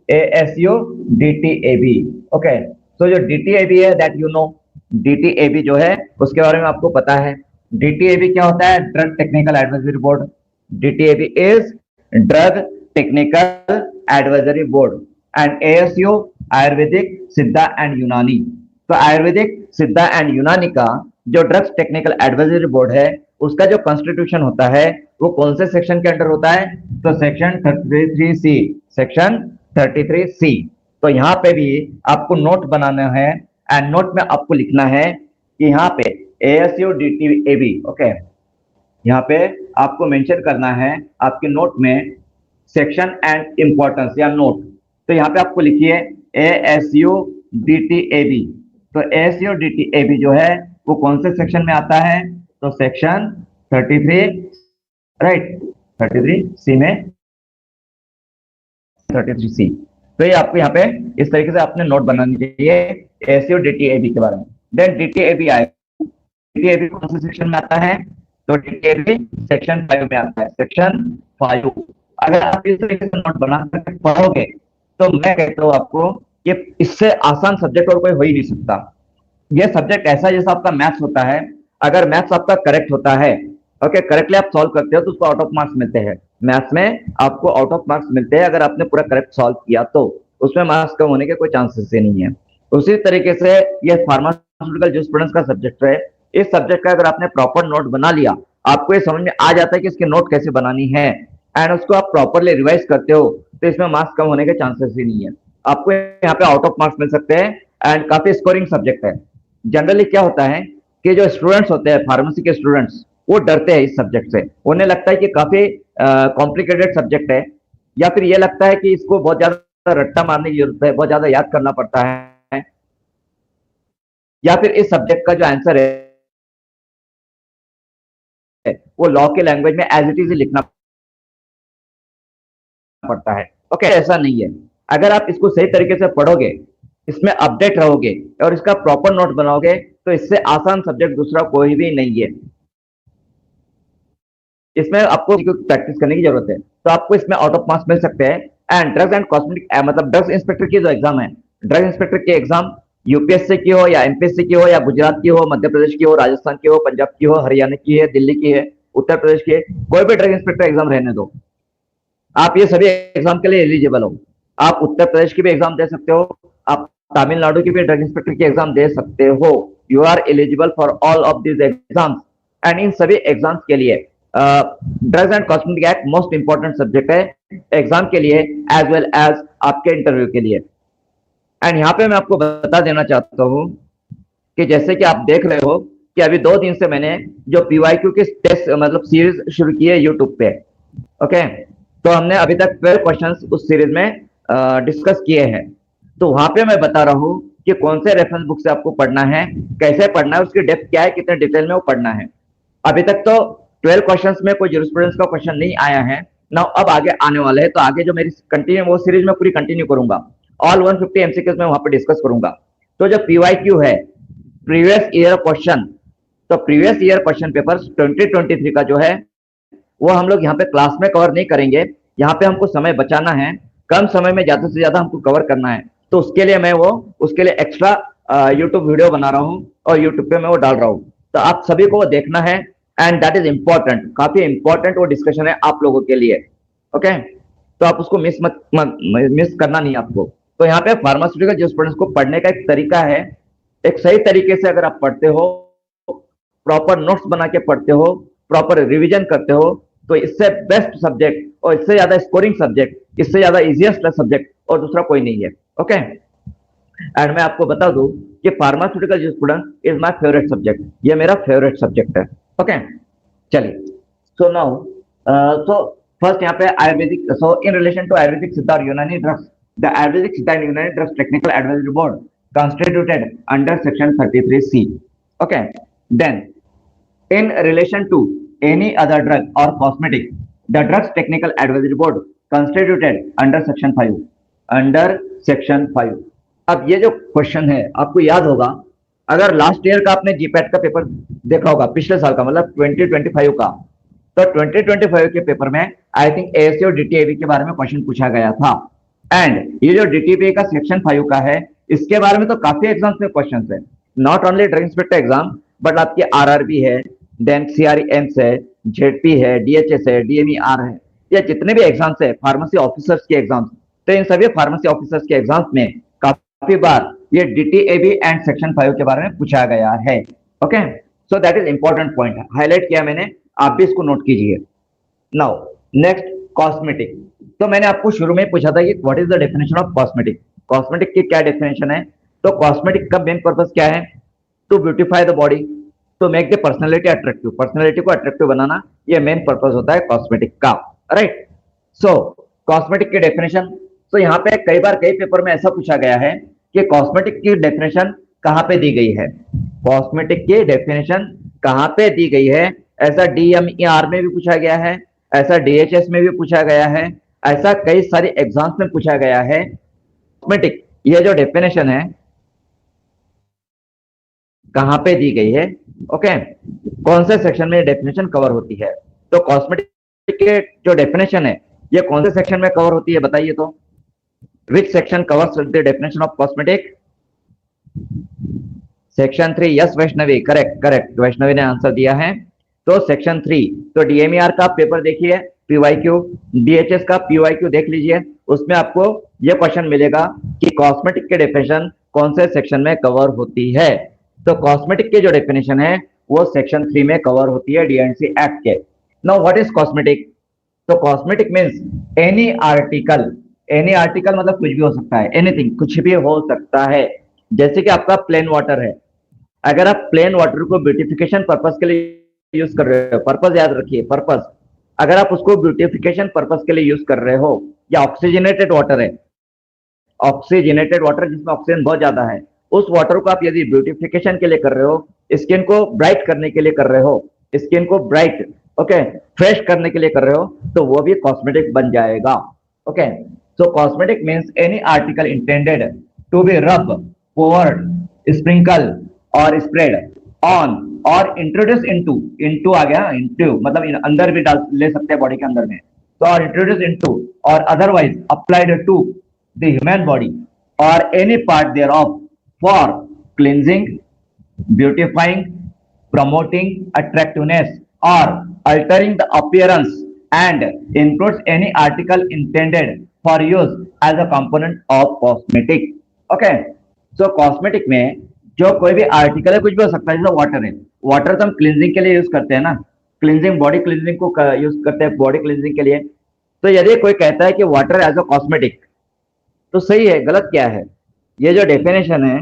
ASUDTAB, okay. तो जो DTAB है दैट यू नो, DTAB जो है उसके बारे में आपको पता है। DTAB क्या होता है? Drug technical advisory board. DTAB is drug technical advisory board and ASU Ayurvedic, सिद्धा एंड यूनानी। तो आयुर्वेदिक, सिद्धा एंड यूनानी का जो ड्रग्स टेक्निकल एडवाइजरी बोर्ड है उसका जो कॉन्स्टिट्यूशन होता है वो कौन से सेक्शन के अंडर होता है? तो सेक्शन 33C, सेक्शन 33C। तो यहाँ पे भी आपको नोट बनाना है एंड नोट में आपको लिखना है कि यहाँ पे ASUDTAB, ओके, यहाँ पे आपको मेंशन करना है आपके नोट में सेक्शन एंड इंपॉर्टेंस या नोट। तो यहाँ पे आपको लिखिए ASUDTAB। तो ASUDTAB जो है वो कौन से सेक्शन में आता है? तो सेक्शन 33, राइट, 33C में, 33C। तो ये आपको यहाँ पे इस तरीके से आपने नोट बनानी चाहिए ASUDTAB के बारे में। देन DTAB आए, DTAB कौन से सेक्शन में आता है? तो DTAB सेक्शन 5 में आता है, सेक्शन 5। अगर आप इस तरीके से नोट बना करके पढ़ोगे तो मैं कहता हूँ आपको कि इससे आसान सब्जेक्ट और कोई हो ही नहीं सकता। ये सब्जेक्ट ऐसा जैसा आपका मैथ्स होता है, अगर मैथ्स आपका करेक्ट होता है, ओके, करेक्टली आप सॉल्व करते हो तो उसको आउट ऑफ मार्क्स मिलते हैं। मैथ्स में आपको आउट ऑफ मार्क्स मिलते हैं अगर आपने पूरा करेक्ट सॉल्व किया तो उसमें मार्क्स कम होने के कोई चांसेस ही नहीं है। उसी तरीके से ये फार्मास्यूटिकल जूरिस्प्रूडेंस का सब्जेक्ट है। इस सब्जेक्ट का अगर आपने प्रॉपर नोट बना लिया, आपको ये समझ में आ जाता है कि इसकी नोट कैसे बनानी है एंड उसको आप प्रॉपरली रिवाइज करते हो तो इसमें मार्क्स कम होने के चांसेस ही नहीं है। आपको यहाँ पे आउट ऑफ मार्क्स मिल सकते हैं एंड काफी स्कोरिंग सब्जेक्ट है। जनरली क्या होता है कि जो स्टूडेंट्स होते हैं, फार्मेसी के स्टूडेंट्स, वो डरते हैं इस सब्जेक्ट से। उन्हें लगता है कि काफी कॉम्प्लिकेटेड सब्जेक्ट है, या फिर ये लगता है कि इसको बहुत ज्यादा रट्टा मारने की जरूरत है, बहुत ज्यादा याद करना पड़ता है, या फिर इस सब्जेक्ट का जो आंसर है वो लॉ के लैंग्वेज में एज इट इज लिखना पड़ता है। ओके, ऐसा नहीं है। अगर आप इसको सही तरीके से पढ़ोगे, इसमें अपडेट रहोगे और इसका प्रॉपर नोट बनाओगे तो इससे आसान सब्जेक्ट दूसरा कोई भी नहीं है। इसमें आपको प्रैक्टिस करने की जरूरत है, तो आपको इसमें आउट ऑफ मार्क्स मिल सकते हैं। एंड ड्रग्स एंड कॉस्मेटिक, मतलब ड्रग्स इंस्पेक्टर की जो एग्जाम है, ड्रग इंस्पेक्टर की एग्जाम यूपीएससी की हो या एमपीएससी की हो या गुजरात की हो, मध्य प्रदेश की हो, राजस्थान की हो, पंजाब की हो, हरियाणा की है, दिल्ली की है, उत्तर प्रदेश की है, कोई भी ड्रग इंस्पेक्टर एग्जाम रहने दो, आप ये सभी एग्जाम के लिए एलिजिबल हो। आप उत्तर प्रदेश की भी एग्जाम दे सकते हो, आप तमिलनाडु की भी ड्रग इंस्पेक्टर की एग्जाम दे सकते हो। You are eligible for all of this exams. And इन सभी एग्जाम्स के लिए drugs and cosmetic act most important subject है एग्जाम के लिए एज वेल एज आपके इंटरव्यू के लिए। एंड यहाँ पे मैं आपको बता देना चाहता हूँ कि जैसे कि आप देख रहे हो कि अभी 2 दिन से मैंने जो पीवाईक्यू की टेस्ट मतलब सीरीज शुरू की है यूट्यूब पे, ओके, तो हमने अभी तक 12 क्वेश्चंस उस सीरीज में डिस्कस किए हैं। तो वहां पे मैं बता रहा हूँ कि कौन से रेफरेंस बुक से आपको पढ़ना है, कैसे पढ़ना है, उसकी डेप्थ क्या है, कितने डिटेल में वो पढ़ना है। अभी तक तो 12 क्वेश्चंस में कोई जूरिस्प्रूडेंस का क्वेश्चन नहीं आया है ना, अब आगे आने वाले हैं। तो आगे जो मेरी कंटिन्यू वो सीरीज में पूरी कंटिन्यू करूंगा, ऑल 150 एमसीक्यूज में वहां पर डिस्कस करूंगा। तो जो पीवाईक्यू है, प्रीवियस ईयर क्वेश्चन, तो प्रीवियस ईयर क्वेश्चन पेपर 2023 का जो है वो हम लोग यहाँ पे क्लास में कवर नहीं करेंगे। यहाँ पे हमको समय बचाना है, कम समय में ज्यादा से ज्यादा हमको कवर करना है। तो उसके लिए मैं उसके लिए एक्स्ट्रा यूट्यूब वीडियो बना रहा हूँ और यूट्यूब पे मैं वो डाल रहा हूँ। तो आप सभी को वो देखना है एंड दैट इज इंपॉर्टेंट, काफी इंपॉर्टेंट वो डिस्कशन है आप लोगों के लिए। ओके, तो आप उसको मिस करना नहीं आपको। तो यहाँ पे फार्मास्यूटिकल जूरिस्प्रूडेंस को पढ़ने का एक तरीका है, एक सही तरीके से अगर आप पढ़ते हो, प्रॉपर नोट्स बना के पढ़ते हो, प्रॉपर रिवीजन करते हो, तो इससे बेस्ट सब्जेक्ट और इससे ज्यादा स्कोरिंग सब्जेक्ट, इससे ज्यादा इजीएस्ट सब्जेक्ट और दूसरा कोई नहीं है। ओके, एंड मैं आपको बता दूं कि pharmaceutical jurisprudence is my favourite subject, ये मेरा फेवरेट सब्जेक्ट है। ओके, चलिए, सो नाउ सो फर्स्ट यहाँ पे आयुर्वेदिक, सो इन रिलेशन टू आयुर्वेदिक, सिद्धा और यूनानी ड्रग्स, द आयुर्वेदिक, सिद्धा एंड यूनानी drugs technical advisory board constituted under section 33C. Okay, then in relation to any other drug or cosmetic, the drugs technical advisory board constituted under section 5, under section 5. अब ये जो क्वेश्चन है आपको याद होगा, अगर लास्ट ईयर का आपने जीपैट का पेपर देखा होगा, पिछले साल का मतलब 2025 का, तो 2025 के पेपर में आई थिंक एएससी और डीटीएबी के बारे में क्वेश्चन पूछा गया था। एंड ये जो डीटीबी का सेक्शन 5 का है, इसके बारे में तो काफी एग्जाम्स में क्वेश्चंस है, not only drug inspector exam but आपकी आरआरबी है, देन सीआरएम्स है, जेडपी है, डीएचएस है, डीएमईआर है, ये जितने भी एग्जाम्स है फार्मेसी ऑफिसर्स के एग्जाम्स, तो इन सभी फार्मेसी ऑफिसर्स के एग्जाम्स में काफी बार ये DTAB एंड सेक्शन 5 के बारे में पूछा गया है। Okay, so that is important point, highlight किया मैंने, आप भी इसको नोट कीजिए। Now next, cosmetic. तो मैंने आपको शुरू में पूछा था कि what is the definition of cosmetic, cosmetic की क्या डेफिनेशन है। तो कॉस्मेटिक का मेन पर्पस क्या है? To beautify the body, to make the personality attractive, personality को अट्रैक्टिव बनाना, ये मेन पर्पस होता है कॉस्मेटिक का, राइट। सो कॉस्मेटिक की डेफिनेशन, तो यहाँ पे कई बार कई पेपर में ऐसा पूछा गया है कि कॉस्मेटिक की डेफिनेशन कहाँ पे दी गई है, कॉस्मेटिक की डेफिनेशन कहाँ पे दी गई है। ऐसा DMER में भी पूछा गया है, ऐसा DHS में भी पूछा गया है, ऐसा कई सारी एग्जाम्स में पूछा गया है। कॉस्मेटिक ये जो डेफिनेशन है कहाँ पे दी गई है, ओके, कौन से सेक्शन में डेफिनेशन कवर होती है। तो कॉस्मेटिक के जो डेफिनेशन है ये कौन से सेक्शन में कवर होती है बताइए तो। Which section covers the definition of cosmetic? Section 3, yes Vaishnavi, correct correct, Vaishnavi ने आंसर दिया है। तो सेक्शन 3, तो DMER का पेपर देखिए, PYQ, DHS का PYQ देख लीजिए, उसमें आपको यह क्वेश्चन मिलेगा कि कॉस्मेटिक के डेफिनेशन कौन से सेक्शन में कवर होती है। तो कॉस्मेटिक के जो डेफिनेशन है वो सेक्शन 3 में कवर होती है D&C एक्ट के। Now what is cosmetic? तो cosmetic means any article, any article मतलब कुछ भी हो सकता है, एनीथिंग, कुछ भी हो सकता है। जैसे कि आपका प्लेन वाटर है, अगर आप प्लेन वाटर को ब्यूटिफिकेशन पर्पस के लिए यूज कर रहे हो, पर्पस याद रखिए, पर्पस, अगर आप उसको ब्यूटिफिकेशन पर्पस के लिए यूज कर रहे हो, या ऑक्सीजनेटेड वाटर है, ऑक्सीजनेटेड वाटर जिसमें ऑक्सीजन बहुत ज्यादा है, उस वाटर को आप यदि ब्यूटिफिकेशन के लिए कर रहे हो, स्किन को ब्राइट करने के लिए कर रहे हो, स्किन को ब्राइट, ओके, फ्रेश करने के लिए कर रहे हो, तो वो भी कॉस्मेटिक बन जाएगा। Okay, so cosmetic means any article intended to be rub, powdered, sprinkle और स्प्रेड ऑन और इंट्रोड्यूस इनटू, इनटू आ गया, इनटू मतलब अंदर भी डाल ले सकते हैं बॉडी के अंदर में, तो or introduce into or otherwise applied to the human body or any part thereof for cleansing, beautifying, promoting attractiveness or altering the appearance, and includes any article intended for use as a component of cosmetic. Okay, so cosmetic में जो कोई भी आर्टिकल है कुछ भी हो सकता है, जैसे वाटर है, वाटर तो हम क्लींजिंग के लिए यूज करते हैं ना, क्लींजिंग, बॉडी क्लींजिंग को यूज करते हैं बॉडी क्लींजिंग के लिए। तो यदि कोई कहता है कि वाटर एज अ कॉस्मेटिक, तो सही है, गलत क्या है? ये जो डेफिनेशन है,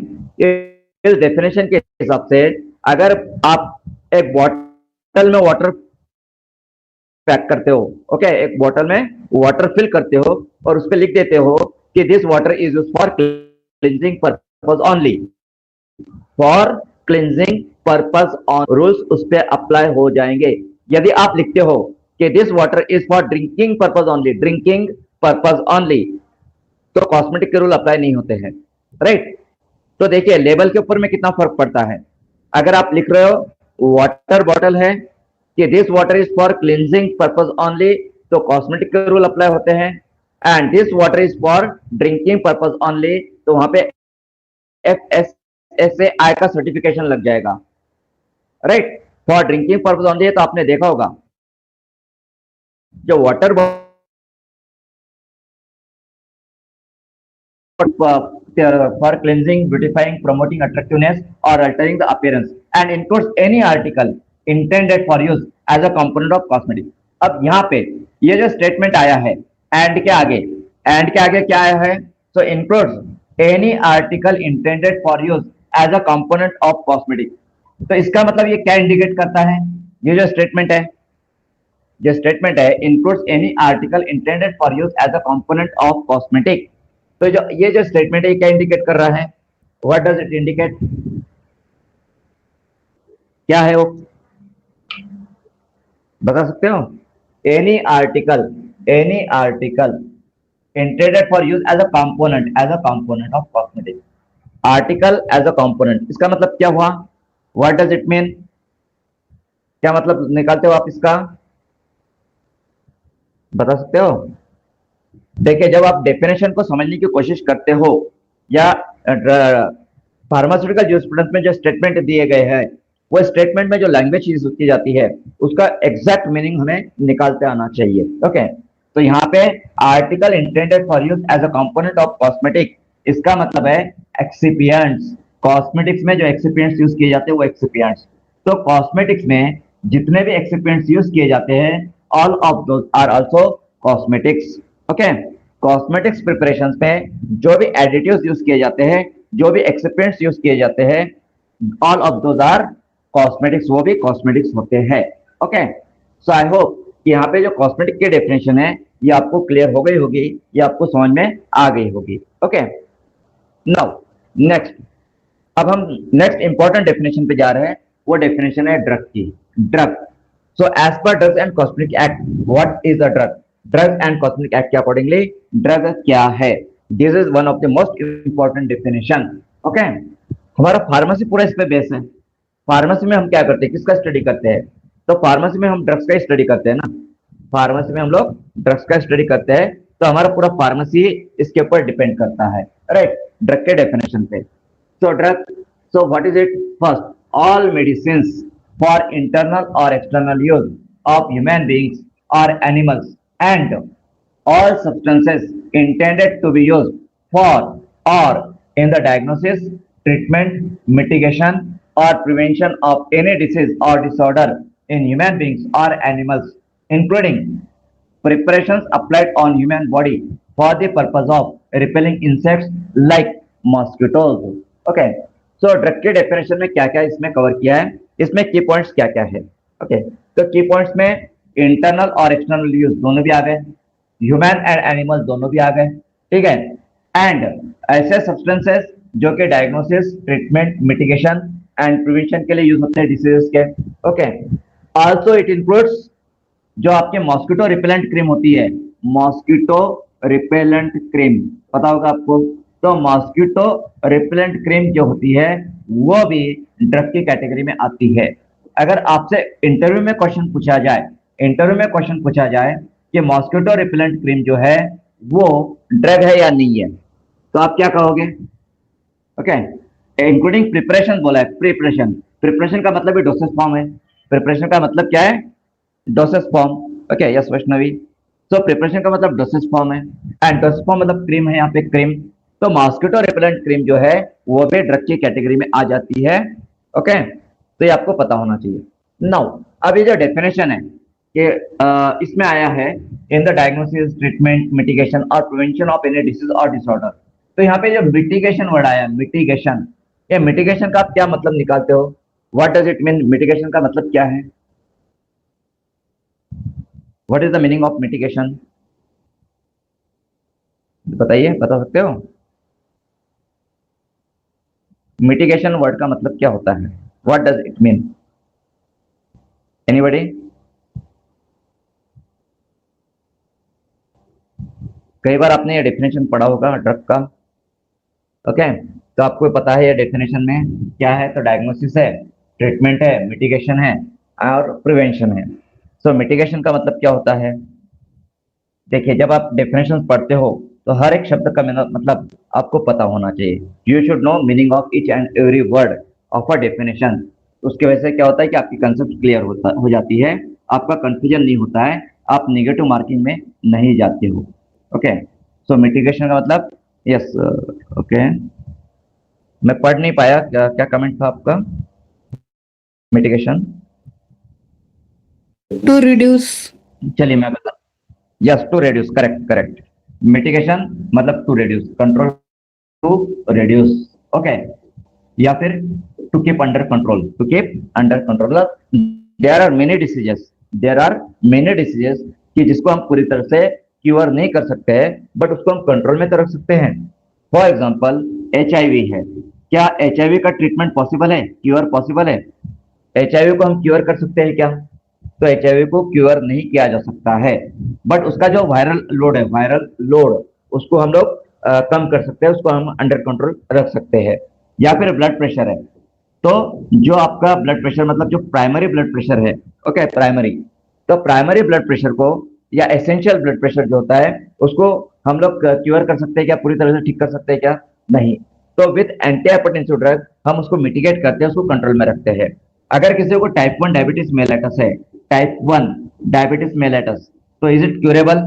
इस डेफिनेशन के हिसाब से अगर आप एक बॉटल में वाटर पैक करते हो, ओके, एक बॉटल में वाटर फिल करते हो और उस पर लिख देते हो कि this water is used for cleansing purpose only, for cleansing purpose on, rules उस पर अप्लाई हो जाएंगे। यदि आप लिखते हो कि this water is for drinking purpose only, drinking purpose only, तो कॉस्मेटिक के रूल अप्लाई नहीं होते हैं, राइट। तो देखिए लेबल के ऊपर में कितना फर्क पड़ता है। अगर आप लिख रहे हो वाटर बॉटल है कि this water is for cleansing purpose only, तो कॉस्मेटिक के रूल अप्लाई होते हैं, and this water is for drinking purpose only, तो वहां पे FSSAI का सर्टिफिकेशन लग जाएगा, right. For drinking purpose only तो आपने देखा होगा जो water for cleansing, beautifying, promoting attractiveness or altering the appearance and includes any article intended for use as a component of cosmetic। अब यहाँ पे ये जो स्टेटमेंट आया है एंड के आगे, एंड के आगे क्या आया है? so includes any article intended for use as a component of cosmetic। तो इसका मतलब ये क्या इंडिकेट करता है? ये जो स्टेटमेंट है, जो स्टेटमेंट है includes any article intended for use as a component of cosmetic, तो जो ये जो स्टेटमेंट है क्या इंडिकेट कर रहा है? What does it indicate? क्या है वो, बता सकते हो? Any article intended for use as a component of cosmetic, article as a component, इसका मतलब क्या हुआ? What does it mean? क्या मतलब निकालते हो आप इसका, बता सकते हो? देखिए जब आप डेफिनेशन को समझने की कोशिश करते हो या फार्मास्यूटिकल ज्यूरिस्प्रूडेंस में जो स्टेटमेंट दिए गए हैं, वो स्टेटमेंट में जो लैंग्वेज यूज की जाती है उसका एग्जैक्ट मीनिंग हमें निकालते आना चाहिए। ओके, तो यहाँ पे article intended for use as a component of cosmetic, इसका मतलब है एक्सिपिएंट्स। कॉस्मेटिक्स में जो एक्सिपिएंट्स यूज किए जाते हैं वो एक्सिपिएंट्स। तो कॉस्मेटिक्स में जितने भी एक्सिपिएंट्स यूज किए जाते हैं, all of those are also cosmetics. Okay, cosmetics preparation में जो भी एडिटिव्स यूज किए जाते हैं, जो भी एक्सिपिएंट्स यूज किए जाते हैं, all of those are cosmetics, वो भी कॉस्मेटिक्स होते हैं। ओके, सो आई होप कि यहाँ पे जो कॉस्मेटिक की डेफिनेशन है ये आपको क्लियर हो गई होगी, ये आपको समझ में आ गई होगी। ओके, नाउ नेक्स्ट, अब हम नेक्स्ट इंपॉर्टेंट डेफिनेशन पे जा रहे हैं। वो डेफिनेशन है ड्रग की। Drug, so as per drugs and cosmetic act, what is a drug? Drug and cosmetic act के अकॉर्डिंगली ड्रग क्या है? This is one of the most important definition. Okay, हमारा फार्मेसी पूरा इस पे बेस है। फार्मेसी में हम क्या करते हैं, किसका स्टडी करते हैं? तो फार्मेसी में हम ड्रग्स का स्टडी करते हैं ना। फार्मेसी में हम लोग ड्रग्स का स्टडी करते हैं, तो हमारा पूरा फार्मेसी इसके ऊपर डिपेंड करता है, राइट, ड्रग के डेफिनेशन पे। So drug, so what is it? First, all medicines for internal or external use of human beings or animals, and all substances intended to be used for or in the diagnosis, treatment, mitigation, or prevention of any disease or disorder in human beings or animals, including preparations applied on human body for the purpose of repelling insects like mosquitoes। Okay, so drug के डेफिनेशन में क्या क्या इसमें कवर किया है, इसमें की पॉइंट्स क्या क्या है? ओके, तो की पॉइंट्स में इंटरनल और एक्सटर्नल यूज दोनों भी आ गए, ह्यूमन एंड एनिमल दोनों भी आ गए, ठीक है। एंड ऐसे सब्सटेंसेस जो कि diagnosis, treatment, mitigation and prevention के लिए यूज होते हैं डिसीजेस के। ओके, आल्सो इट इंक्लूड्स जो आपके मॉस्किटो रिपेलेंट क्रीम होती है, मॉस्किटो रिपेलेंट क्रीम पता होगा आपको। तो मॉस्किटो रिपेलेंट क्रीम जो होती है वो भी ड्रग की कैटेगरी में आती है। अगर आपसे इंटरव्यू में क्वेश्चन पूछा जाए, इंटरव्यू में क्वेश्चन पूछा जाए कि मॉस्किटो रिपेलेंट क्रीम जो है वो ड्रग है या नहीं है, तो आप क्या कहोगे? ओके, इंक्लूडिंग प्रिपरेशन बोला है, प्रिपरेशन, प्रिपरेशन का मतलब भी डोसेज फॉर्म है। प्रिपरेशन का मतलब क्या है? Dosage form. Okay, yes Vaishnavi, so preparation का मतलब डोसेज फॉर्म है, एंड डोसेज फॉर्म मतलब क्रीम है यहाँ पे, क्रीम। तो मॉस्किटो रिपेलेंट क्रीम जो है वो भी ड्रग की कैटेगरी में आ जाती है। ओके, तो ये आपको पता होना चाहिए। नाउ अब ये जो डेफिनेशन है कि इसमें आया है in the diagnosis, treatment, mitigation और प्रिवेंशन ऑफ एनी डिसीज और डिसऑर्डर। तो यहाँ पे जो मिटिगेशन वर्ड आया, मिटिगेशन, ये मिटिगेशन का आप क्या मतलब निकालते हो? What does it mean? Mitigation का मतलब क्या है? What is the meaning of mitigation? बताइए, बता सकते हो? मिटिगेशन वर्ड का मतलब क्या होता है? What does it mean? Anybody? कई बार आपने ये डेफिनेशन पढ़ा होगा ड्रग का। ओके, तो आपको पता है ये डेफिनेशन में क्या है? तो डायग्नोसिस है, ट्रीटमेंट है, मिटिगेशन है और प्रिवेंशन है। सो मिटिगेशन का मतलब क्या होता है? देखिए, जब आप डेफिनेशन पढ़ते हो तो हर एक शब्द का मतलब आपको पता होना चाहिए। You should know meaning of each and every word of a definition. उसकी वजह से क्या होता है कि आपकी कंसेप्ट क्लियर हो जाती है, आपका कंफ्यूजन नहीं होता है, आप नेगेटिव मार्किंग में नहीं जाते हो। ओके, सो मिटिगेशन का मतलब, यस, ओके, मैं पढ़ नहीं पाया, क्या कमेंट था आपका? Mitigation To reduce. चलिए मैं बता, yes, to reduce, correct correct. Mitigation मतलब to reduce, control to reduce. Okay, या फिर to keep under control, to keep under control. There are many diseases, there are many diseases कि जिसको हम पूरी तरह से क्योर नहीं कर सकते हैं, बट उसको हम कंट्रोल में तो रख सकते हैं। फॉर एग्जाम्पल HIV है, क्या HIV का ट्रीटमेंट पॉसिबल है? क्योर पॉसिबल है? HIV को हम क्योर कर सकते हैं क्या? तो HIV को क्योर नहीं किया जा सकता है, बट उसका जो वायरल लोड है, वायरल लोड, उसको हम लोग कम कर सकते हैं, उसको हम अंडर कंट्रोल रख सकते हैं। या फिर ब्लड प्रेशर है, तो जो आपका ब्लड प्रेशर मतलब जो प्राइमरी ब्लड प्रेशर है, ओके, प्राइमरी, तो प्राइमरी ब्लड प्रेशर को या एसेंशियल ब्लड प्रेशर जो होता है उसको हम लोग क्योर कर सकते हैं क्या? पूरी तरह से ठीक कर सकते हैं क्या? नहीं। तो विथ एंटी हाइपरटेंसिव ड्रग हम उसको मिटिगेट करते हैं, उसको कंट्रोल में रखते हैं। अगर किसी को टाइप 1 डायबिटीज मेलेटस है, टाइप 1 डायबिटीज मेलेटस, तो इज इट क्यूरेबल?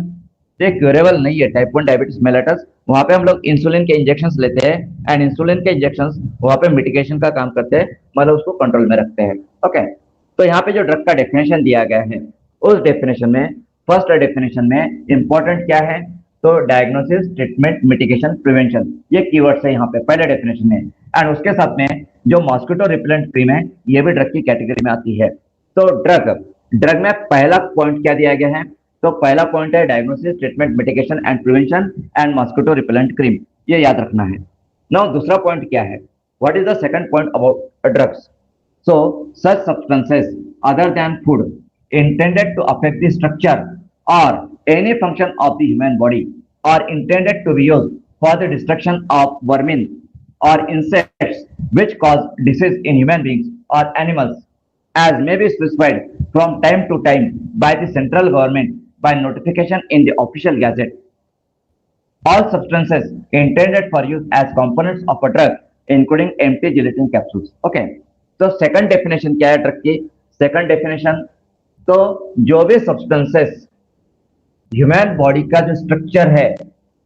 तो ये क्यूरेबल नहीं है टाइप 1 डायबिटीज मेलेटस। वहां पे हम लोग इंसुलिन के इंजेक्शंस लेते हैं एंड इंसुलिन के इंजेक्शंस वहां पे मिटिगेशन का काम करते हैं, मतलब उसको कंट्रोल में रखते हैं। ओके, तो यहाँ पे जो ड्रग का डेफिनेशन दिया गया है, उस डेफिनेशन में फर्स्ट डेफिनेशन में इंपॉर्टेंट क्या है, तो डायग्नोसिस, ट्रीटमेंट, मिटिगेशन, प्रिवेंशन, ये कीवर्ड्स है यहाँ पे पहले डेफिनेशन में। एंड उसके साथ में जो मॉस्किटो रिपेलेंट क्रीम है, ये भी ड्रग की कैटेगरी में आती है। तो ड्रग ड्रग में पहला पॉइंट क्या दिया गया है, तो पहला पॉइंट है diagnosis, treatment, mitigation and prevention and mosquito repellent cream, ये याद रखना है। नाउ दूसरा पॉइंट क्या है, what is the second point about drugs? So, such substances other than food intended to affect the structure or any function of the human body are intended to be used for the destruction of vermin or insects which cause disease in human beings or animals, as may be specified from time to time by the central government by notification in the official gazette. All substances intended for use as components of a drug, including empty gelatin capsules. Okay. तो सेकंड डेफिनेशन क्या है ड्रग की? सेकंड डेफिनेशन, तो जो भी सब्सटेंसेस ह्यूमन बॉडी का जो स्ट्रक्चर है,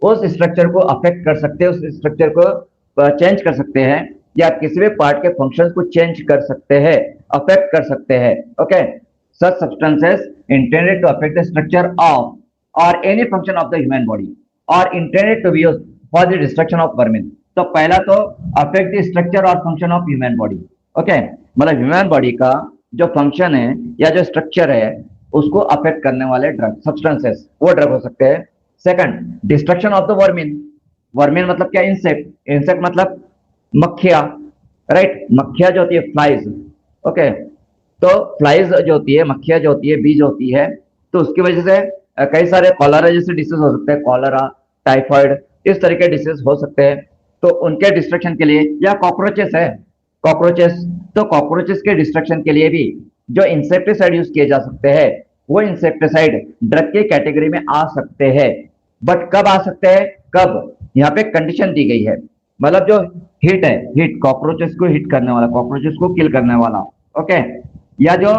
उस स्ट्रक्चर को अफेक्ट कर सकते हैं, उस स्ट्रक्चर को चेंज कर सकते हैं, या किसी भी पार्ट के फंक्शंस को चेंज कर सकते हैं, अफेक्ट कर सकते हैं। Okay, such substances intended to affect the structure of or any function of the human body or intended to be used for the destruction of vermin. तो पहला तो अफेक्ट द स्ट्रक्चर और function of human body. Okay, मतलब ह्यूमन बॉडी का जो फंक्शन है या जो स्ट्रक्चर है, उसको अफेक्ट करने वाले ड्रग सब्सटेंसेस, वो ड्रग हो सकते हैं। Second, destruction of the vermin. Vermin मतलब क्या? इंसेक्ट। इंसेक्ट मतलब मक्खियां, राइट? मक्खियां जो होती है, फ्लाइज। ओके, तो फ्लाइज जो होती है, मक्खियां जो होती है, बीज होती है, तो उसकी वजह से कई सारे कॉलरा जैसे डिसीज हो सकते हैं, कॉलरा, टाइफाइड, इस तरह के डिसीज हो सकते हैं। तो उनके डिस्ट्रक्शन के लिए, या कॉकरोचेस है, कॉकरोचेस, तो कॉकरोचेस के डिस्ट्रक्शन के लिए भी जो इंसेक्टिसाइड यूज किए जा सकते हैं, वो इंसेक्टिसाइड ड्रग की कैटेगरी में आ सकते हैं। बट कब आ सकते हैं? कब? यहाँ पे कंडीशन दी गई है, मतलब जो हिट है, हिट कॉकरोचेस को हिट करने वाला, कॉकरोचेस को किल करने वाला, ओके, या जो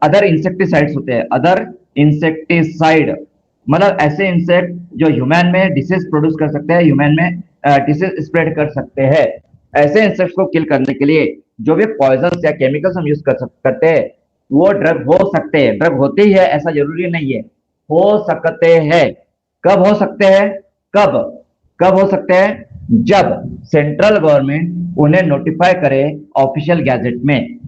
अदर इंसेक्टिसाइड्स होते हैं, अदर इंसेक्टिसाइड मतलब ऐसे इंसेक्ट जो ह्यूमन में डिसीज प्रोड्यूस कर सकते हैं, ह्यूमन में डिसीज स्प्रेड कर सकते हैं, ऐसे इंसेक्ट्स को किल करने के लिए जो भी पॉइजन या केमिकल्स हम यूज करते हैं, वो ड्रग हो सकते हैं। ड्रग होते ही है ऐसा जरूरी नहीं है, हो सकते हैं। कब हो सकते हैं? कब कब हो सकते हैं? जब सेंट्रल गवर्नमेंट उन्हें नोटिफाई करे ऑफिशियल गैजेट में।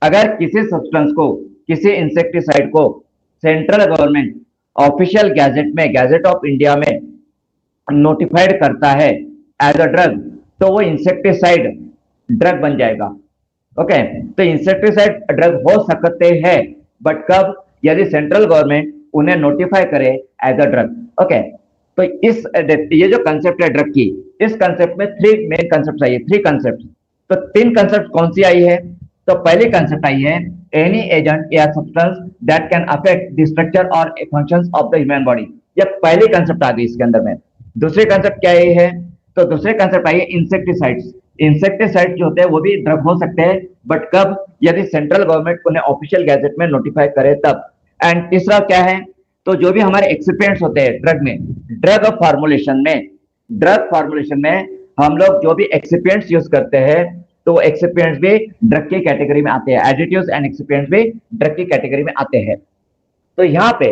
अगर किसी सब्सटेंस को, किसी इंसेक्टिसाइड को सेंट्रल गवर्नमेंट ऑफिशियल गैजेट में, गैजेट ऑफ इंडिया में नोटिफाइड करता है एज अ ड्रग, तो वो इंसेक्टिसाइड ड्रग बन जाएगा। ओके, तो इंसेक्टिसाइड ड्रग हो सकते हैं, बट कब? यदि सेंट्रल गवर्नमेंट उन्हें नोटिफाई करे एज अ ड्रग। ओके, तो ये जो कंसेप्ट है ड्रग की, इस कंसेप्ट में 3 मेन कंसेप्ट आई है, 3 कंसेप्ट। तो 3 कंसेप्ट कौन सी आई है? तो पहली कंसेप्ट आई है एनी एजेंट या substance that can affect the structure or functions of the human body, ये पहली कंसेप्ट आ गई इसके अंदर में। दूसरी कंसेप्ट क्या है? तो दूसरे कंसेप्ट आई है इंसेक्टिसाइड्स। इंसेक्टिसाइड जो होते हैं वो भी ड्रग हो सकते हैं, बट कब? यदि सेंट्रल गवर्नमेंट उन्हें ऑफिशियल गैजेट में नोटिफाई करे तब। एंड तीसरा क्या है? तो जो भी हमारे एक्सिपिएंट्स होते हैं ड्रग में, ड्रग फॉर्मुलेशन में हम लोग जो भी एक्सिपिएंट्स यूज करते हैं, तो एक्सिपिएंट्स भी ड्रग की कैटेगरी में आते हैं, एडिटिव्स एंड एक्सिपिएंट्स भी ड्रग की कैटेगरी में आते हैं। तो यहाँ पे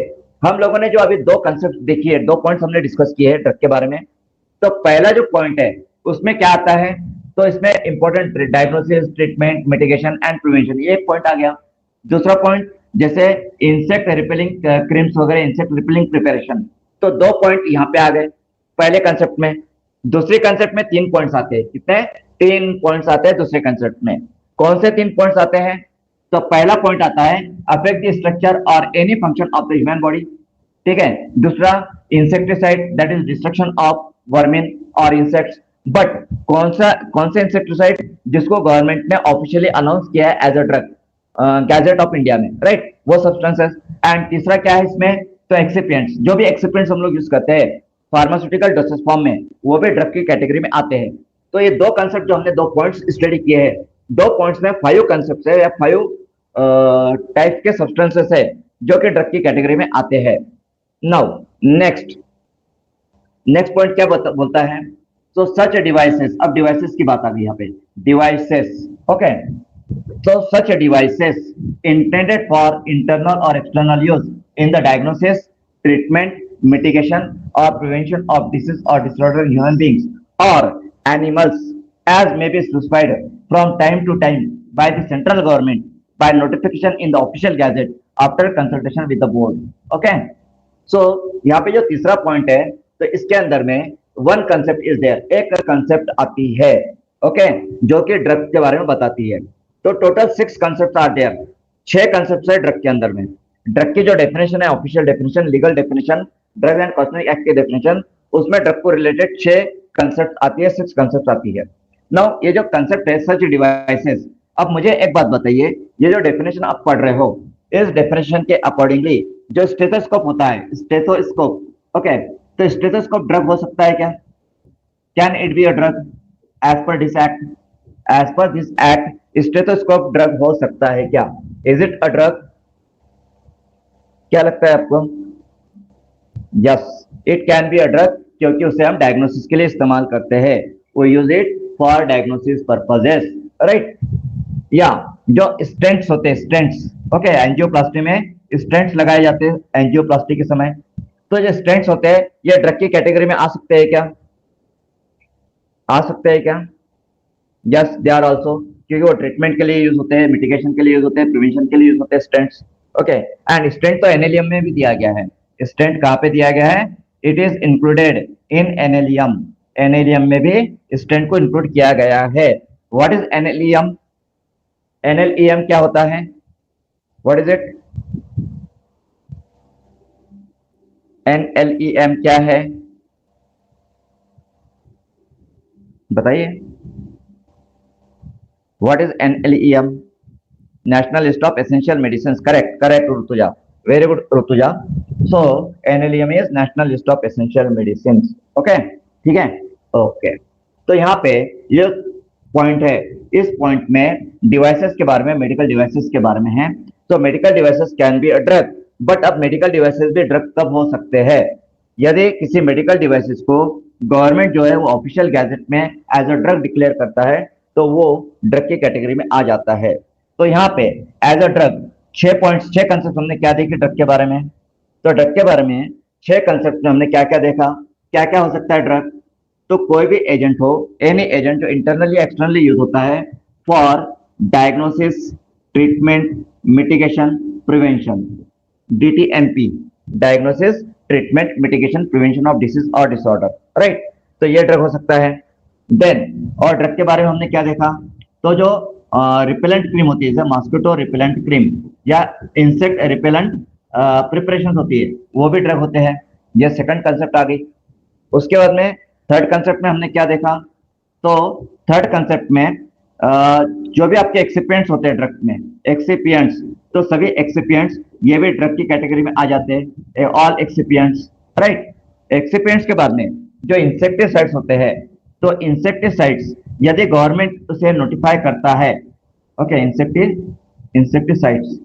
हम लोगों ने जो अभी 2 कंसेप्ट देखी है, 2 पॉइंट्स हमने डिस्कस किए हैं ड्रग के बारे में। तो पहला जो पॉइंट है उसमें क्या आता है? तो इसमें important diagnosis, treatment, mitigation and prevention, ये एक पॉइंट आ गया। दूसरा पॉइंट जैसे इंसेक्ट रिपेलिंग क्रीम्स वगैरह, इंसेक्ट रिपेलिंग प्रिपरेशन, तो 2 पॉइंट यहाँ पे आ गए पहले कंसेप्ट में। दूसरे कंसेप्ट में 3 पॉइंट्स आते हैं। कितने? 3 पॉइंट्स आते हैं दूसरे कंसेप्ट में। कौन से 3 पॉइंट्स आते हैं? तो पहला पॉइंट आता है अफेक्ट द स्ट्रक्चर और any function of the human body, ठीक है। दूसरा insecticide that is destruction of vermin और इंसेक्ट्स, बट कौन से इंसेक्टिसाइड जिसको गवर्नमेंट ने ऑफिशियली अनाउंस किया है as a drug gadget of India में, राइट, वो सब्सटेंसेस। एंड तीसरा क्या है इसमें? तो एक्सिपिएंट्स, जो भी एक्सिपिएंट्स हम लोग यूज करते हैं फार्मास्यूटिकल डोसेज फॉर्म में, वो भी ड्रग की कैटेगरी में आते हैं। तो ये 2 कंसेप्ट जो हमने 2 पॉइंट्स स्टडी किए हैं, 2 पॉइंट्स में 5 कंसेप्ट है या 5 टाइप के सब्सटेंसेस है जो कि ड्रग की कैटेगरी में आते हैं। नाउ नेक्स्ट नेक्स्ट पॉइंट क्या बोलता है? तो सच डिवाइसेस, अब डिवाइसेस की बात आ गई यहाँ पे, डिवाइसेस, ओके। तो सच devices intended for internal or external use in the diagnosis, treatment, mitigation or prevention of disease or disorder in human beings or animals as may be specified from time to time by the central government by notification in the official gazette after consultation with the board, okay। सो यहाँ पे जो तीसरा पॉइंट है, तो इसके अंदर में वन कंसेप्ट इज देयर, एक कंसेप्ट आती है, ओके, जो कि ड्रग के बारे में बताती है। तो total 6 concept are there, 6 concept है ड्रग के अंदर में। ड्रग की जो डेफिनेशन है, official definition, legal definition, drug and cosmetic act की डेफिनेशन, उसमें ड्रग को रिलेटेड 6 कंसेप्ट आती है, 6 कंसेप्ट आती है। नाउ ये जो कंसेप्ट है सच डिवाइसेस, अब मुझे एक बात बताइए, ये जो डेफिनेशन आप पढ़ रहे हो, इस डेफिनेशन के अकॉर्डिंगली जो स्टेथोस्कोप होता है, स्टेथोस्कोप, ओके, तो स्टेथोस्कोप ड्रग हो सकता है क्या? Can it be a drug as per this act? As per this act stethoscope drug हो सकता है क्या? Is it a drug? क्या लगता है आपको? Yes, it can be a drug, क्योंकि उसे हम डायग्नोसिस के लिए इस्तेमाल करते हैं। We use it for diagnosis purposes, right. या जो स्टेंट्स होते हैं, स्टेंट्स, ओके, एंजियोप्लास्टी में स्टेंट्स लगाए जाते हैं एंजियोप्लास्टी के समय, तो जो स्टेंट्स होते हैं ये ड्रग की कैटेगरी में आ सकते हैं क्या? आ सकते हैं क्या? यस, दे आर ऑल्सो, क्योंकि वो ट्रीटमेंट के लिए यूज होते हैं, मिटिगेशन के लिए यूज होते हैं, प्रिवेंशन के लिए यूज होते हैं स्टेंट्स, ओके। एंड स्टेंट तो एनएलएम में भी दिया गया है। स्टेंट कहाँ पे दिया गया है? It is included in NLM, NLM में भी स्टेंट को इंक्लूड किया गया है। What is NLM? एनएलएम क्या होता है? What is it? एनएलएम क्या है बताइए? What is NLM? National list of essential medicine, correct, correct Rutuja, very good Rutuja. So NLM is national list of essential medicine, okay, ठीक है, ओके। तो यहाँ पे ये पॉइंट है, इस पॉइंट में डिवाइसेस के बारे में, मेडिकल डिवाइसेस के बारे में है। तो medical devices can be a drug, but अब मेडिकल डिवाइसेस भी ड्रग कब हो सकते हैं? यदि किसी मेडिकल डिवाइसेस को गवर्नमेंट जो है वो ऑफिशियल गैजेट में एज अ ड्रग डिक्लेयर करता है, तो वो ड्रग की कैटेगरी में आ जाता है। तो यहाँ पे as a drug 6 points, 6 concept हमने क्या देखे ड्रग के बारे में? तो ड्रग के बारे में 6 कंसेप्ट में हमने क्या क्या देखा, क्या क्या हो सकता है ड्रग? तो कोई भी एजेंट हो, एनी एजेंट जो इंटरनली एक्सटर्नली यूज होता है for diagnosis, treatment, mitigation, prevention, DTMP, diagnosis, treatment, mitigation, prevention of disease और डिसऑर्डर, राइट। तो ये ड्रग हो सकता है। देन और ड्रग के बारे में हमने क्या देखा? तो जो रिपेलेंट क्रीम होती है, जैसे मॉस्किटो रिपेलेंट क्रीम या इंसेक्ट रिपेलेंट प्रिपरेशन होती है, वो भी ड्रग होते हैं। ये सेकंड कंसेप्ट आ गई। उसके बाद में थर्ड कंसेप्ट में हमने क्या देखा? तो थर्ड कंसेप्ट में जो भी आपके एक्सिपिएंट्स होते हैं ड्रग में, एक्सिपिएंट्स, तो सभी एक्सिपिएंट्स ये भी ड्रग की कैटेगरी में आ जाते हैं, ऑल एक्सिपिएंट्स, राइट। एक्सिपिएंट्स के बाद में जो इंसेक्टिसाइड्स होते हैं, तो इंसेक्टिसाइड्स यदि गवर्नमेंट उसे नोटिफाई करता है, ओके, इंसेक्टिसाइड्स,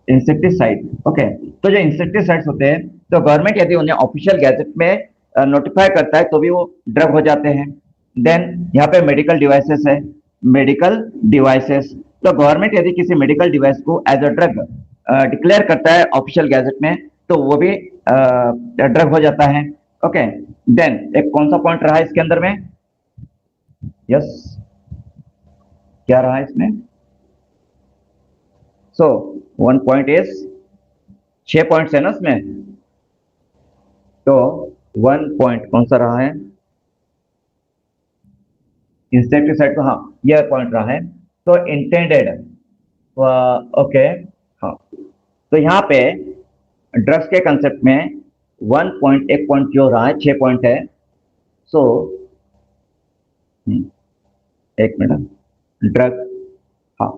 इंसेक्टिसाइड, ओके, तो जो इंसेक्टिसाइड्स होते हैं, तो गवर्नमेंट यदि उन्हें ऑफिशियल गैजेट में नोटिफाई करता है तो भी वो ड्रग हो जाते हैं। देन यहाँ पे मेडिकल डिवाइसेस है, मेडिकल डिवाइसेस, तो गवर्नमेंट यदि किसी मेडिकल डिवाइस को एज अ ड्रग डिक्लेयर करता है ऑफिशियल गैजेट में, तो वो भी ड्रग हो जाता है, ओके। देन एक कौन सा पॉइंट रहा इसके अंदर में? यस, क्या रहा इसमें? So one point is, 6 points है ना इसमें, तो वन पॉइंट कौन सा रहा है? इंसेक्टिसाइड, तो हाँ यह पॉइंट रहा है। तो इंटेंडेड, ओके, हाँ, तो यहाँ पे ड्रग्स के कंसेप्ट में 1 पॉइंट, एक पॉइंट क्यों रहा है? 6 पॉइंट है। सो एक मिनट, ड्रग, हाँ,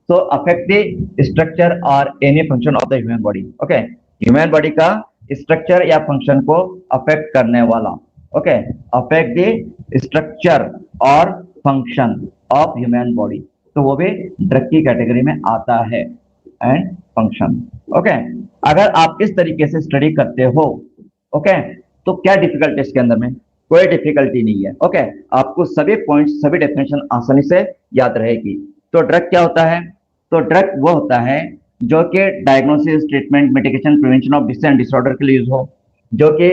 so affect the structure or any function of the human body, okay, human body का स्ट्रक्चर या फंक्शन को अफेक्ट करने वाला, ओके, अफेक्ट द स्ट्रक्चर और फंक्शन ऑफ ह्यूमन बॉडी, तो वो भी ड्रग की कैटेगरी में आता है, एंड फंक्शन, ओके। अगर आप इस तरीके से स्टडी करते हो ओके, तो क्या डिफिकल्टी इसके अंदर में? कोई डिफिकल्टी नहीं है। ओके, आपको सभी पॉइंट्स, सभी डेफिनेशन आसानी से याद रहेगी। तो ड्रग क्या होता है? तो ड्रग वो होता है जो कि diagnosis, treatment, medication, prevention of disease and disorder के लिए यूज हो, जो कि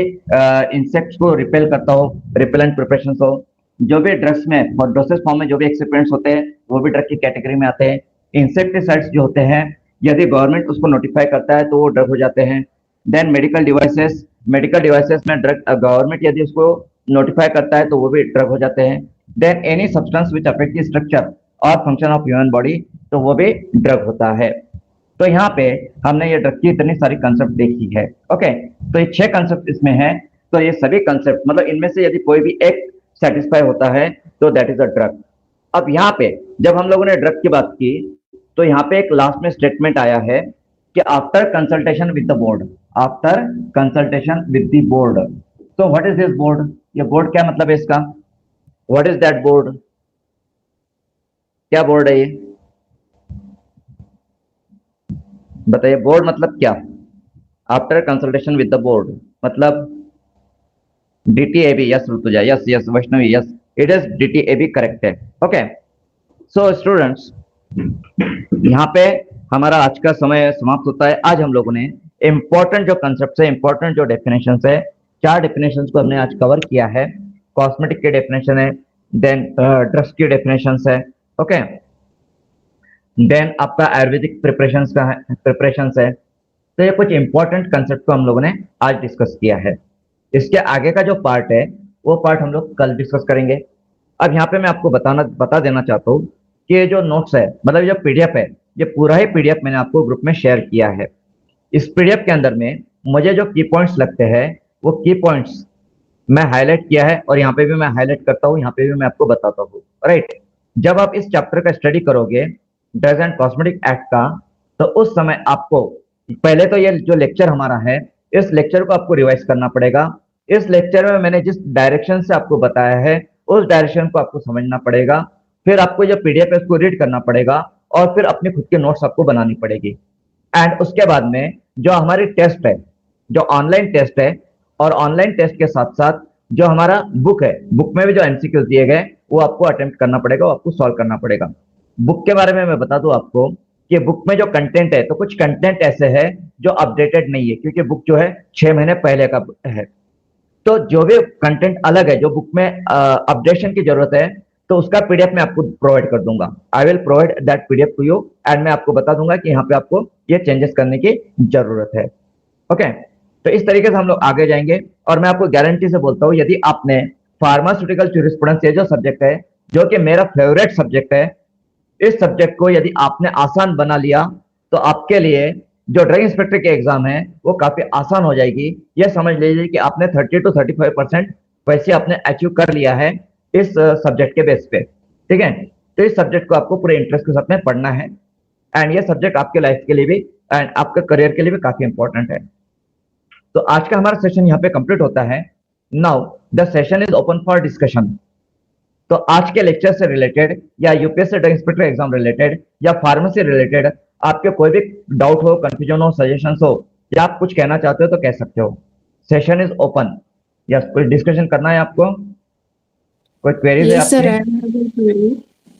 इंसेक्ट्स को रिपेल करता हो, रिपेलेंट प्रिपरेशन हो। जो भी ड्रग्स में डोसेज फॉर्म में जो भी एक्सिपेंट्स होते हैं वो भी ड्रग की कैटेगरी में आते हैं। इंसेक्टिसाइड्स जो होते हैं, यदि गवर्नमेंट उसको नोटिफाई करता है तो वो ड्रग हो जाते हैं। Then medical devices, medical devices में ड्रग गवर्नमेंट यदि उसको नोटिफाई करता है तो वो भी ड्रग हो जाते हैं। Then any substance which affect the structure और फंक्शन ऑफ ह्यूमन बॉडी, तो वो भी ड्रग होता है। तो यहाँ पे हमने ये ड्रग की इतनी सारी कंसेप्ट देखी है। ओके, तो ये 6 कंसेप्ट इसमें है। तो ये सभी कंसेप्ट, मतलब इनमें से यदि कोई भी एक सेटिस्फाई होता है तो दैट इज अ ड्रग। अब यहाँ पे जब हम लोगों ने ड्रग की बात की तो यहाँ पे एक लास्ट में स्टेटमेंट आया है कि after consultation with the board, after consultation with the board. तो व्हाट इज दिस बोर्ड? ये बोर्ड क्या मतलब है इसका? What is that board? क्या बोर्ड है ये? बताइए, बोर्ड मतलब क्या? After consultation with the board मतलब DTAB। Yes Rutuja, yes yes Vaishnavi, yes it is DTAB, correct है। ओके, सो स्टूडेंट्स, यहाँ पे हमारा आज का समय समाप्त होता है। आज हम लोगों ने इंपॉर्टेंट जो कंसेप्ट है, इंपॉर्टेंट जो डेफिनेशन है, 4 डेफिनेशन को हमने आज कवर किया है। कॉस्मेटिक की डेफिनेशन है, देन ड्रग्स की डेफिनेशन है, ओके, देन आपका आयुर्वेदिक प्रिपरेशन का प्रिपरेशन है। तो ये कुछ इंपॉर्टेंट कंसेप्ट को हम लोगों ने आज डिस्कस किया है। इसके आगे का जो पार्ट है वो पार्ट हम लोग कल डिस्कस करेंगे। अब यहाँ पे मैं आपको बता देना चाहता हूँ कि ये जो नोट्स है, मतलब जो पीडीएफ है, ये पूरा ही पीडीएफ मैंने आपको ग्रुप में शेयर किया है। इस पीडीएफ के अंदर में मुझे जो की पॉइंट्स लगते हैं वो की पॉइंट्स मैं हाईलाइट किया है, और यहाँ पे भी मैं हाईलाइट करता हूँ, यहाँ पे भी मैं आपको बताता हूँ। राइट, जब आप इस चैप्टर का स्टडी करोगे ड्रग्स एंड कॉस्मेटिक एक्ट का, तो उस समय आपको पहले तो ये जो लेक्चर हमारा है, इस लेक्चर को आपको रिवाइज करना पड़ेगा। इस लेक्चर में मैंने जिस डायरेक्शन से आपको बताया है उस डायरेक्शन को आपको समझना पड़ेगा। फिर आपको जो पीडीएफ है उसको रीड करना पड़ेगा, और फिर अपनी खुद की नोट्स आपको बनानी पड़ेगी। एंड उसके बाद में जो हमारी टेस्ट है, जो ऑनलाइन टेस्ट है, और ऑनलाइन टेस्ट के साथ साथ जो हमारा बुक है, बुक में भी जो एमसीक्यूज दिए गए वो आपको अटेम्प्ट करना पड़ेगा, वो आपको सॉल्व करना पड़ेगा। बुक के बारे में मैं बता दूं आपको कि बुक में जो कंटेंट है, तो कुछ कंटेंट ऐसे है जो अपडेटेड नहीं है, क्योंकि बुक जो है 6 महीने पहले का है। तो जो भी कंटेंट अलग है, जो बुक में अपडेशन की जरूरत है, तो उसका पीडीएफ मैं आपको प्रोवाइड कर दूंगा। I will provide that PDF to you, and मैं आपको बता दूंगा कि यहाँ पे आपको ये चेंजेस करने की जरूरत है। ओके, तो इस तरीके से हम लोग आगे जाएंगे। और मैं आपको गारंटी से बोलता हूँ, यदि आपने फार्मास्यूटिकल जूरिस्प्रूडेंस, ये जो सब्जेक्ट है, जो कि मेरा फेवरेट सब्जेक्ट है, इस सब्जेक्ट को यदि आपने आसान बना लिया तो आपके लिए जो ड्रग इंस्पेक्टर के एग्जाम है वो काफी आसान हो जाएगी। यह समझ लीजिए कि आपने 30 to 35% वैसे आपने अचीव कर लिया है इस सब्जेक्ट के बेस पे। ठीक है, तो इस सब्जेक्ट को आपको पूरे इंटरेस्ट के साथ में पढ़ना है, एंड ये सब्जेक्ट आपके लाइफ के लिए भी एंड आपके करियर के लिए भी काफी इंपॉर्टेंट है। तो आज का हमारा सेशन यहाँ पे कंप्लीट होता है। Now the session is open for discussion. तो आज के लेक्चर से रिलेटेड, या UPSC drug inspector exam related, या फार्मेसी रिलेटेड आपके कोई भी डाउट हो, कंफ्यूजन हो, सजेशंस हो, या आप कुछ कहना चाहते हो तो कह सकते हो। Session is open. यस, कुछ डिस्कशन करना है आपको? कोई क्वेरीज है Yes, sir. आपकी? I have a query.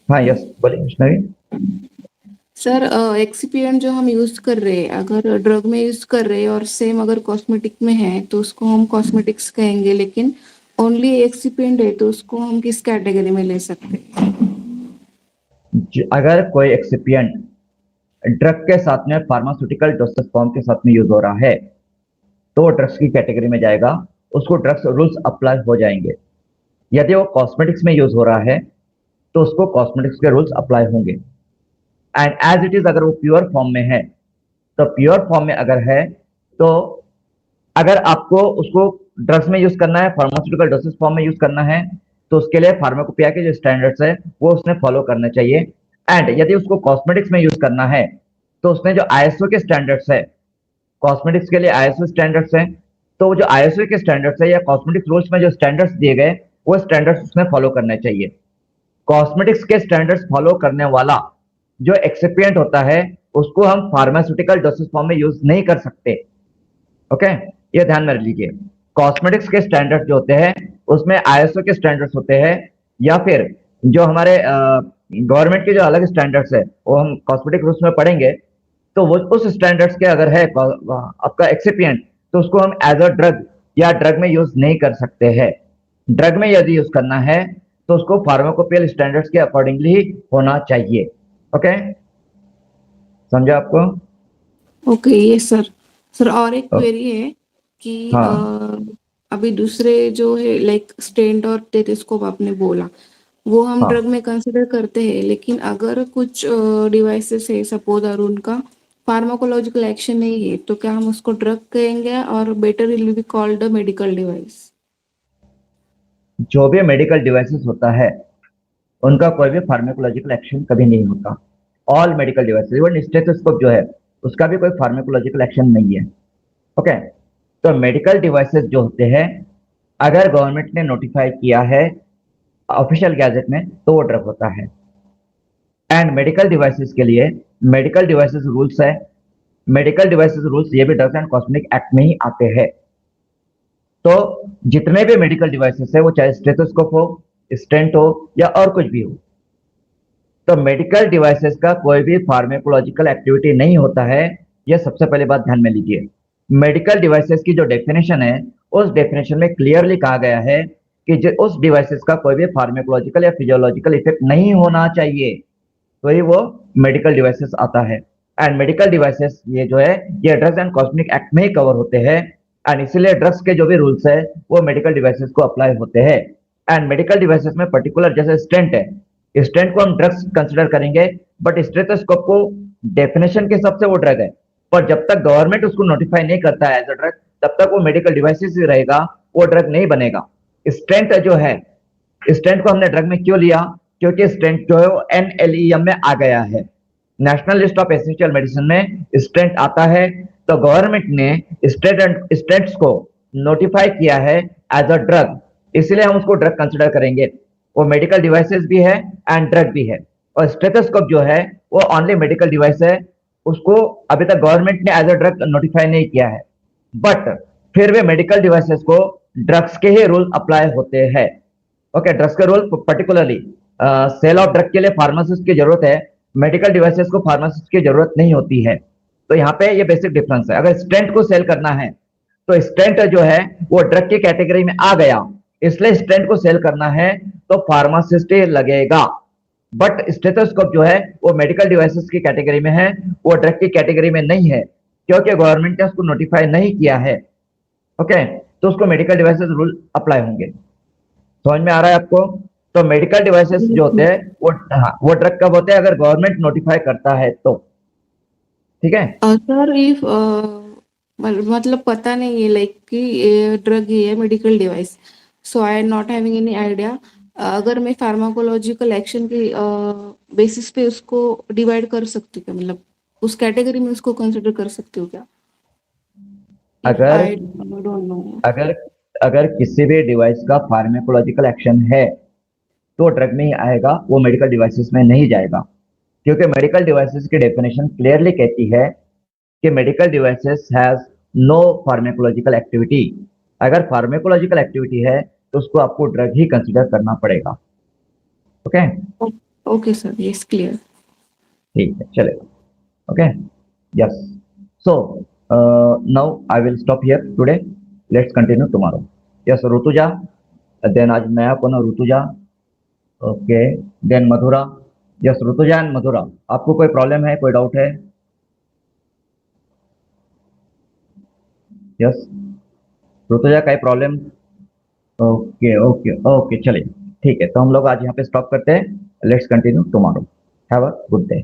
हाँ, यस बोलिए कृष्णवी। सर, एक्सीपिएंट जो हम यूज कर रहे हैं, अगर ड्रग में यूज कर रहे हैं और सेम अगर कॉस्मेटिक में है तो उसको हम कॉस्मेटिक्स कहेंगे, लेकिन ओनली एक्सीपिएंट है तो उसको हम किस कैटेगरी में ले सकते हैं? अगर कोई एक्सिपिएंट ड्रग के साथ में फार्मास्यूटिकल डोसेज फॉर्म के साथ में यूज हो रहा है तो वो ड्रग्स की कैटेगरी में जाएगा, उसको ड्रग्स रूल्स अप्लाई हो जाएंगे। यदि वो कॉस्मेटिक्स में यूज हो रहा है तो उसको कॉस्मेटिक्स के रूल्स अप्लाई होंगे। एंड एज इट इज, अगर वो प्योर फॉर्म में है, तो प्योर फॉर्म में अगर है, तो अगर आपको उसको ड्रग्स में यूज करना है, फार्मास्यूटिकल डोसेज फॉर्म में यूज करना है, तो उसके लिए फार्माकोपिया के जो स्टैंडर्ड्स है वो उसने फॉलो करने चाहिए। एंड यदि उसको कॉस्मेटिक्स में यूज करना है तो उसने जो आईएसओ के स्टैंडर्ड्स है, कॉस्मेटिक्स के लिए आईएसओ स्टैंडर्ड्स है, तो जो आईएसओ के स्टैंडर्ड्स है या कॉस्मेटिक्स रूल्स में जो स्टैंडर्ड्स दिए गए वो स्टैंडर्ड्स उसने फॉलो करने चाहिए। कॉस्मेटिक्स के स्टैंडर्ड्स फॉलो करने वाला जो एक्सिपिएंट होता है उसको हम फार्मास्यूटिकल डोसेज फॉर्म में यूज नहीं कर सकते। ओके, ये ध्यान में लीजिए। कॉस्मेटिक्स के स्टैंडर्ड्स जो होते हैं उसमें आईएसओ के स्टैंडर्ड्स होते हैं, या फिर जो हमारे गवर्नमेंट के जो अलग स्टैंडर्ड्स है वो हम कॉस्मेटिक रूल्स में पढ़ेंगे, तो वो उस स्टैंडर्ड्स के अगर है आपका एक्सिपिएंट, तो उसको हम एज अ ड्रग या ड्रग में यूज नहीं कर सकते हैं। ड्रग में यदि यूज करना है तो उसको फार्माकोपियल स्टैंडर्ड्स के अकॉर्डिंगली ही होना चाहिए। ओके, समझा आपको? ओके, ये सर और एक क्वेरी है कि हाँ। अभी दूसरे जो है लाइक स्टेंट और टेलिस्कोप आपने बोला, वो हम हाँ। ड्रग में कंसिडर करते हैं, लेकिन अगर कुछ डिवाइसेस है सपोज और उनका फार्माकोलॉजिकल एक्शन नहीं है, तो क्या हम उसको ड्रग कहेंगे और better will be called a medical device? जो भी मेडिकल डिवाइसेस होता है उनका कोई भी फार्माकोलॉजिकल एक्शन कभी नहीं होता। All medical devices, even stethoscope जो है उसका भी कोई फार्माकोलॉजिकल एक्शन नहीं है। ओके, तो मेडिकल डिवाइसेस जो होते हैं अगर गवर्नमेंट ने नोटिफाई किया है ऑफिशियल गैजेट में तो वो ड्रग होता है। एंड मेडिकल डिवाइसेस के लिए मेडिकल डिवाइसेस रूल्स है। मेडिकल डिवाइसेस रूल्स ये भी ड्रग्स एंड कॉस्मेटिक एक्ट में ही आते हैं। तो जितने भी मेडिकल डिवाइसेस है वो चाहे स्टेथोस्कोप हो, स्टेंट हो या और कुछ भी हो, तो मेडिकल डिवाइसेस का कोई भी फार्माकोलॉजिकल एक्टिविटी नहीं होता है। यह सबसे पहले बात ध्यान में लीजिए। मेडिकल डिवाइसेस की जो डेफिनेशन है उस डेफिनेशन में क्लियरली कहा गया है कि उस डिवाइसेस का कोई भी फार्माकोलॉजिकल या फिजियोलॉजिकल इफेक्ट नहीं होना चाहिए, तो ही वो मेडिकल डिवाइसेस आता है। एंड मेडिकल डिवाइसेस ये जो है ये ड्रग्स एंड कॉस्मेटिक एक्ट में ही कवर होते हैं। एंड इसीलिए ड्रग्स के जो भी रूल्स है वो मेडिकल डिवाइसेस को अप्लाई होते हैं। एंड मेडिकल डिवाइसेस में पर्टिकुलर जैसे स्टेंट है, स्टेंट को हम ड्रग्स कंसिडर करेंगे, बट स्टेथोस्कोप को डेफिनेशन के हिसाब से वो ड्रग है, पर जब तक गवर्नमेंट उसको नोटिफाई नहीं करता है एज अ ड्रग तब तक वो मेडिकल डिवाइसेस ही रहेगा, वो ड्रग नहीं बनेगा। स्टेंट जो है, स्टेंट को हमने ड्रग में क्यों लिया? क्योंकि स्टेंट जो है वो NLEM में आ गया है, national list of essential medicine में स्टेंट आता है। तो गवर्नमेंट ने स्टेंट्स को नोटिफाई किया है एज अ ड्रग, इसलिए हम उसको ड्रग कंसिडर करेंगे। वो मेडिकल डिवाइसेस भी है एंड ड्रग भी है। और स्टेथोस्कोप जो है वो ओनली मेडिकल डिवाइस है, उसको अभी तक गवर्नमेंट ने एज अ ड्रग नोटिफाई नहीं किया है, बट फिर भी मेडिकल डिवाइसेस को ड्रग्स के ही रूल अप्लाई होते हैं। ओके, ड्रग्स के rule particularly sale of drug के लिए फार्मासिस्ट की जरूरत है, मेडिकल डिवाइसेस को फार्मासिस्ट की जरूरत नहीं होती है। तो यहाँ पे ये बेसिक डिफरेंस है। अगर स्टेंट को सेल करना है तो स्टेंट जो है वो ड्रग की कैटेगरी में आ गया, इसलिए स्टेंट को सेल करना है तो फार्मासिस्ट ही लगेगा। बट स्टेथोस्कोप जो है वो मेडिकल डिवाइसेस की कैटेगरी में है, वो ड्रग की कैटेगरी में नहीं है, क्योंकि गवर्नमेंट ने उसको नोटिफाई नहीं किया है। ओके, तो उसको मेडिकल डिवाइसेस रूल अप्लाई होंगे। समझ में आ रहा है आपको? तो मेडिकल डिवाइसेस जो होते हैं वो, हाँ, वो ड्रग कब होते हैं? अगर गवर्नमेंट नोटिफाई करता है तो। ठीक है। सर इफ मतलब पता नहीं है लाइक कि ड्रग ही है medical device, so I am not having any idea. अगर मैं फार्माकोलॉजिकल एक्शन के बेसिस पे उसको डिवाइड कर सकती हूँ क्या, मतलब उस कैटेगरी में उसको कंसिडर कर सकती हूँ क्या? अगर आई डोंट नो। अगर अगर किसी भी डिवाइस का फार्माकोलॉजिकल एक्शन है तो ड्रग में ही आएगा, वो मेडिकल डिवाइसेस में नहीं जाएगा, क्योंकि मेडिकल डिवाइसेस की डेफिनेशन क्लियरली कहती है कि medical devices has no pharmacological activity. अगर फार्माकोलॉजिकल एक्टिविटी है तो उसको आपको ड्रग ही कंसिडर करना पड़ेगा। Okay, okay sir, yes clear. ठीक है, चलेगा। Okay, yes. So now I will stop here today, let's continue tomorrow. Yes, Rutuja, then आज नया कोना Rutuja, okay, then Madhura. Yes, Rutuja and Madhura, आपको कोई प्रॉब्लम है, कोई डाउट है? यस, ऋतुजा, का प्रॉब्लम? ओके ओके ओके, चलिए ठीक है, तो हम लोग आज यहाँ पे स्टॉप करते हैं। Let's continue tomorrow. Have a good day.